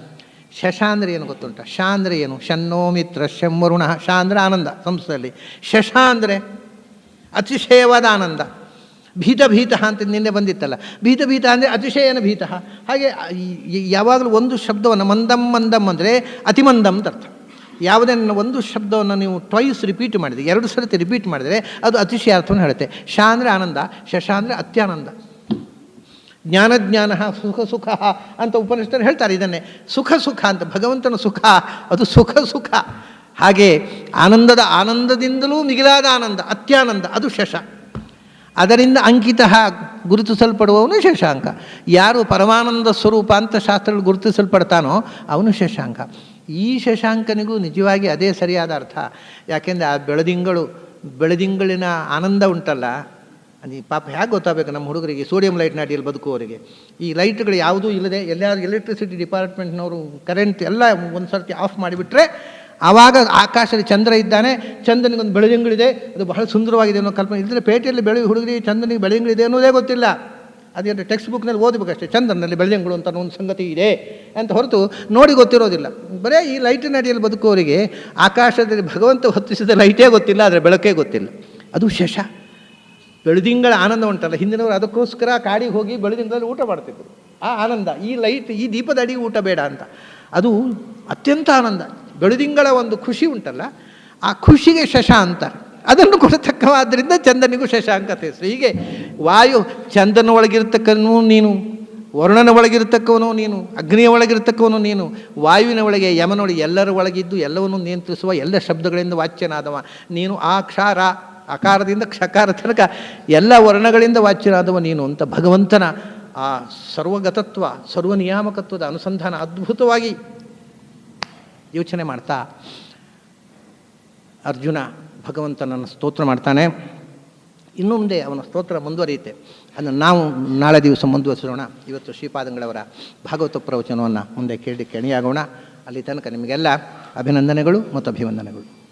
ಶಶ ಅಂದರೆ ಏನು ಗೊತ್ತುಂಟ? ಶ ಅಂದರೆ ಏನು? ಶನ್ನೋ ಮಿತ್ರ ಶಂವರುಣ. ಶ ಅಂದರೆ ಆನಂದ ಸಂಸ್ಕೃತದಲ್ಲಿ. ಶಶ ಅಂದರೆ ಅತಿಶಯವಾದ ಆನಂದ. ಭೀತ ಅಂತ ನಿನ್ನೆ ಬಂದಿತ್ತಲ್ಲ. ಭೀತ ಅಂದರೆ ಅತಿಶಯನ ಭೀತ. ಹಾಗೆ ಯಾವಾಗಲೂ ಒಂದು ಶಬ್ದವನ್ನು ಮಂದಂ ಅಂದರೆ ಅತಿಮಂದಂ ಅಂತ ಅರ್ಥ. ಯಾವುದೇ ಒಂದು ಶಬ್ದವನ್ನು ನೀವು ಟ್ವೈಸ್ ರಿಪೀಟ್ ಮಾಡಿದರೆ, 2 ಸರ್ತಿ ರಿಪೀಟ್ ಮಾಡಿದರೆ ಅದು ಅತಿಶಯ ಅರ್ಥವನ್ನು ಹೇಳುತ್ತೆ. ಶ ಅಂದರೆ ಆನಂದ, ಶಶ ಅಂದರೆ ಅತ್ಯಾನಂದ. ಜ್ಞಾನ ಸುಖ ಅಂತ ಉಪನಿಷತ್ತರು ಹೇಳ್ತಾರೆ. ಇದನ್ನೇ ಸುಖ ಅಂತ. ಭಗವಂತನ ಸುಖ ಅದು ಸುಖ. ಹಾಗೆ ಆನಂದದಿಂದಲೂ ಮಿಗಿಲಾದ ಆನಂದ, ಅತ್ಯಾನಂದ, ಅದು ಶಶ. ಅದರಿಂದ ಅಂಕಿತ ಗುರುತಿಸಲ್ಪಡುವವನು ಶಶಾಂಕ. ಯಾರು ಪರಮಾನಂದ ಸ್ವರೂಪ ಅಂತ ಶಾಸ್ತ್ರಗಳು ಗುರುತಿಸಲ್ಪಡ್ತಾನೋ ಅವನು ಶಶಾಂಕ. ಈ ಶಶಾಂಕನಿಗೂ ನಿಜವಾಗಿ ಅದೇ ಸರಿಯಾದ ಅರ್ಥ. ಯಾಕೆಂದರೆ ಆ ಬೆಳದಿಂಗಳಿನ ಆನಂದ ಉಂಟಲ್ಲ, ಅದು ಪಾಪ ಹೇಗೆ ಗೊತ್ತಾಗಬೇಕು ನಮ್ಮ ಹುಡುಗರಿಗೆ, ಸೋಡಿಯಂ ಲೈಟ್ ನಾಟಿಯಲ್ಲಿ ಬದುಕುವವರಿಗೆ. ಈ ಲೈಟ್ಗಳು ಯಾವುದೂ ಇಲ್ಲದೆ ಎಲ್ಲಾದ್ರೂ ಎಲೆಕ್ಟ್ರಿಸಿಟಿ ಡಿಪಾರ್ಟ್ಮೆಂಟ್ನವರು ಕರೆಂಟ್ ಎಲ್ಲ ಒಂದು ಸರ್ತಿ ಆಫ್ ಮಾಡಿಬಿಟ್ರೆ ಆವಾಗ ಆಕಾಶದಲ್ಲಿ ಚಂದ್ರ ಇದ್ದಾನೆ, ಚಂದ್ರನಿಗೊಂದು ಬೆಳದಿಂಗಳಿದೆ, ಅದು ಬಹಳ ಸುಂದರವಾಗಿದೆ ಅನ್ನೋ ಕಲ್ಪನೆ. ಇಲ್ಲದ್ರೆ ಪೇಟೆಯಲ್ಲಿ ಹುಡುಗರಿಗೆ ಚಂದ್ರನಿಗೆ ಬೆಳದಿಂಗಳಿದೆ ಅನ್ನೋದೇ ಗೊತ್ತಿಲ್ಲ. ಅದೇನು ಟೆಕ್ಸ್ಟ್ ಬುಕ್ನಲ್ಲಿ ಓದಬೇಕಷ್ಟೇ, ಚಂದ್ರನಲ್ಲಿ ಬೆಳದಿಂಗಳು ಅಂತ ಒಂದು ಸಂಗತಿ ಇದೆ ಅಂತ ಹೊರತು ನೋಡಿ ಗೊತ್ತಿರೋದಿಲ್ಲ. ಬರೀ ಈ ಲೈಟಿನ ಅಡಿಯಲ್ಲಿ ಬದುಕುವವರಿಗೆ ಆಕಾಶದಲ್ಲಿ ಭಗವಂತ ಹೊತ್ತಿಸಿದ ಲೈಟೇ ಗೊತ್ತಿಲ್ಲ, ಆದರೆ ಬೆಳಕೇ ಗೊತ್ತಿಲ್ಲ. ಅದು ಶಶ. ಬೆಳದಿಂಗಳ ಆನಂದ ಉಂಟಲ್ಲ, ಹಿಂದಿನವರು ಅದಕ್ಕೋಸ್ಕರ ಕಾಡಿಗೆ ಹೋಗಿ ಬೆಳದಿಂಗಳಲ್ಲಿ ಊಟ ಮಾಡ್ತಿದ್ರು. ಆ ಆನಂದ, ಈ ಲೈಟ್, ಈ ದೀಪದ ಅಡಿಗೆ ಊಟ ಬೇಡ ಅಂತ, ಅದು ಅತ್ಯಂತ ಆನಂದ. ಬೆಳದಿಂಗಳ ಒಂದು ಖುಷಿ ಉಂಟಲ್ಲ, ಆ ಖುಷಿಗೆ ಶಶ ಅಂತಾರೆ. ಅದನ್ನು ಕೊಡತಕ್ಕವಾದ್ದರಿಂದ ಚಂದನಿಗೂ ಶಶಾಂಕ ಹೆಸರು. ಹೀಗೆ ವಾಯು ಚಂದನ ಒಳಗಿರ್ತಕ್ಕನು ನೀನು, ವರುಣನ ಒಳಗಿರ್ತಕ್ಕವನು ನೀನು, ಅಗ್ನಿಯ ಒಳಗಿರ್ತಕ್ಕವನು ನೀನು, ವಾಯುವಿನ ಒಳಗೆ ಯಮನೊಳಗೆ ಎಲ್ಲರ ಒಳಗಿದ್ದು ಎಲ್ಲವನ್ನು ನಿಯಂತ್ರಿಸುವ ಎಲ್ಲ ಶಬ್ದಗಳಿಂದ ವಾಚ್ಯನಾದವ ನೀನು. ಆ ಕ್ಷಾರ ಅಕಾರದಿಂದ ಕ್ಷಕಾರ ತನಕ ಎಲ್ಲ ವರ್ಣಗಳಿಂದ ವಾಚ್ಯನಾದವ ನೀನು ಅಂತ ಭಗವಂತನ ಆ ಸರ್ವಗತತ್ವ ಸರ್ವನಿಯಾಮಕತ್ವದ ಅನುಸಂಧಾನ ಅದ್ಭುತವಾಗಿ ಯೋಚನೆ ಮಾಡ್ತಾ ಅರ್ಜುನ ಭಗವಂತನನ್ನು ಸ್ತೋತ್ರ ಮಾಡ್ತಾನೆ. ಇನ್ನು ಮುಂದೆ ಅವನ ಸ್ತೋತ್ರ ಮುಂದುವರಿಯುತ್ತೆ. ಅದನ್ನು ನಾವು ನಾಳೆ ದಿವಸ ಮುಂದುವರಿಸೋಣ. ಇವತ್ತು ಶ್ರೀಪಾದಂಗಳವರ ಭಾಗವತ ಪ್ರವಚನವನ್ನು ಮುಂದೆ ಕೇಳಲಿಕ್ಕೆ ಅಣಿಯಾಗೋಣ. ಅಲ್ಲಿ ತನಕ ನಿಮಗೆಲ್ಲ ಅಭಿನಂದನೆಗಳು ಮತ್ತು ಅಭಿವಂದನೆಗಳು.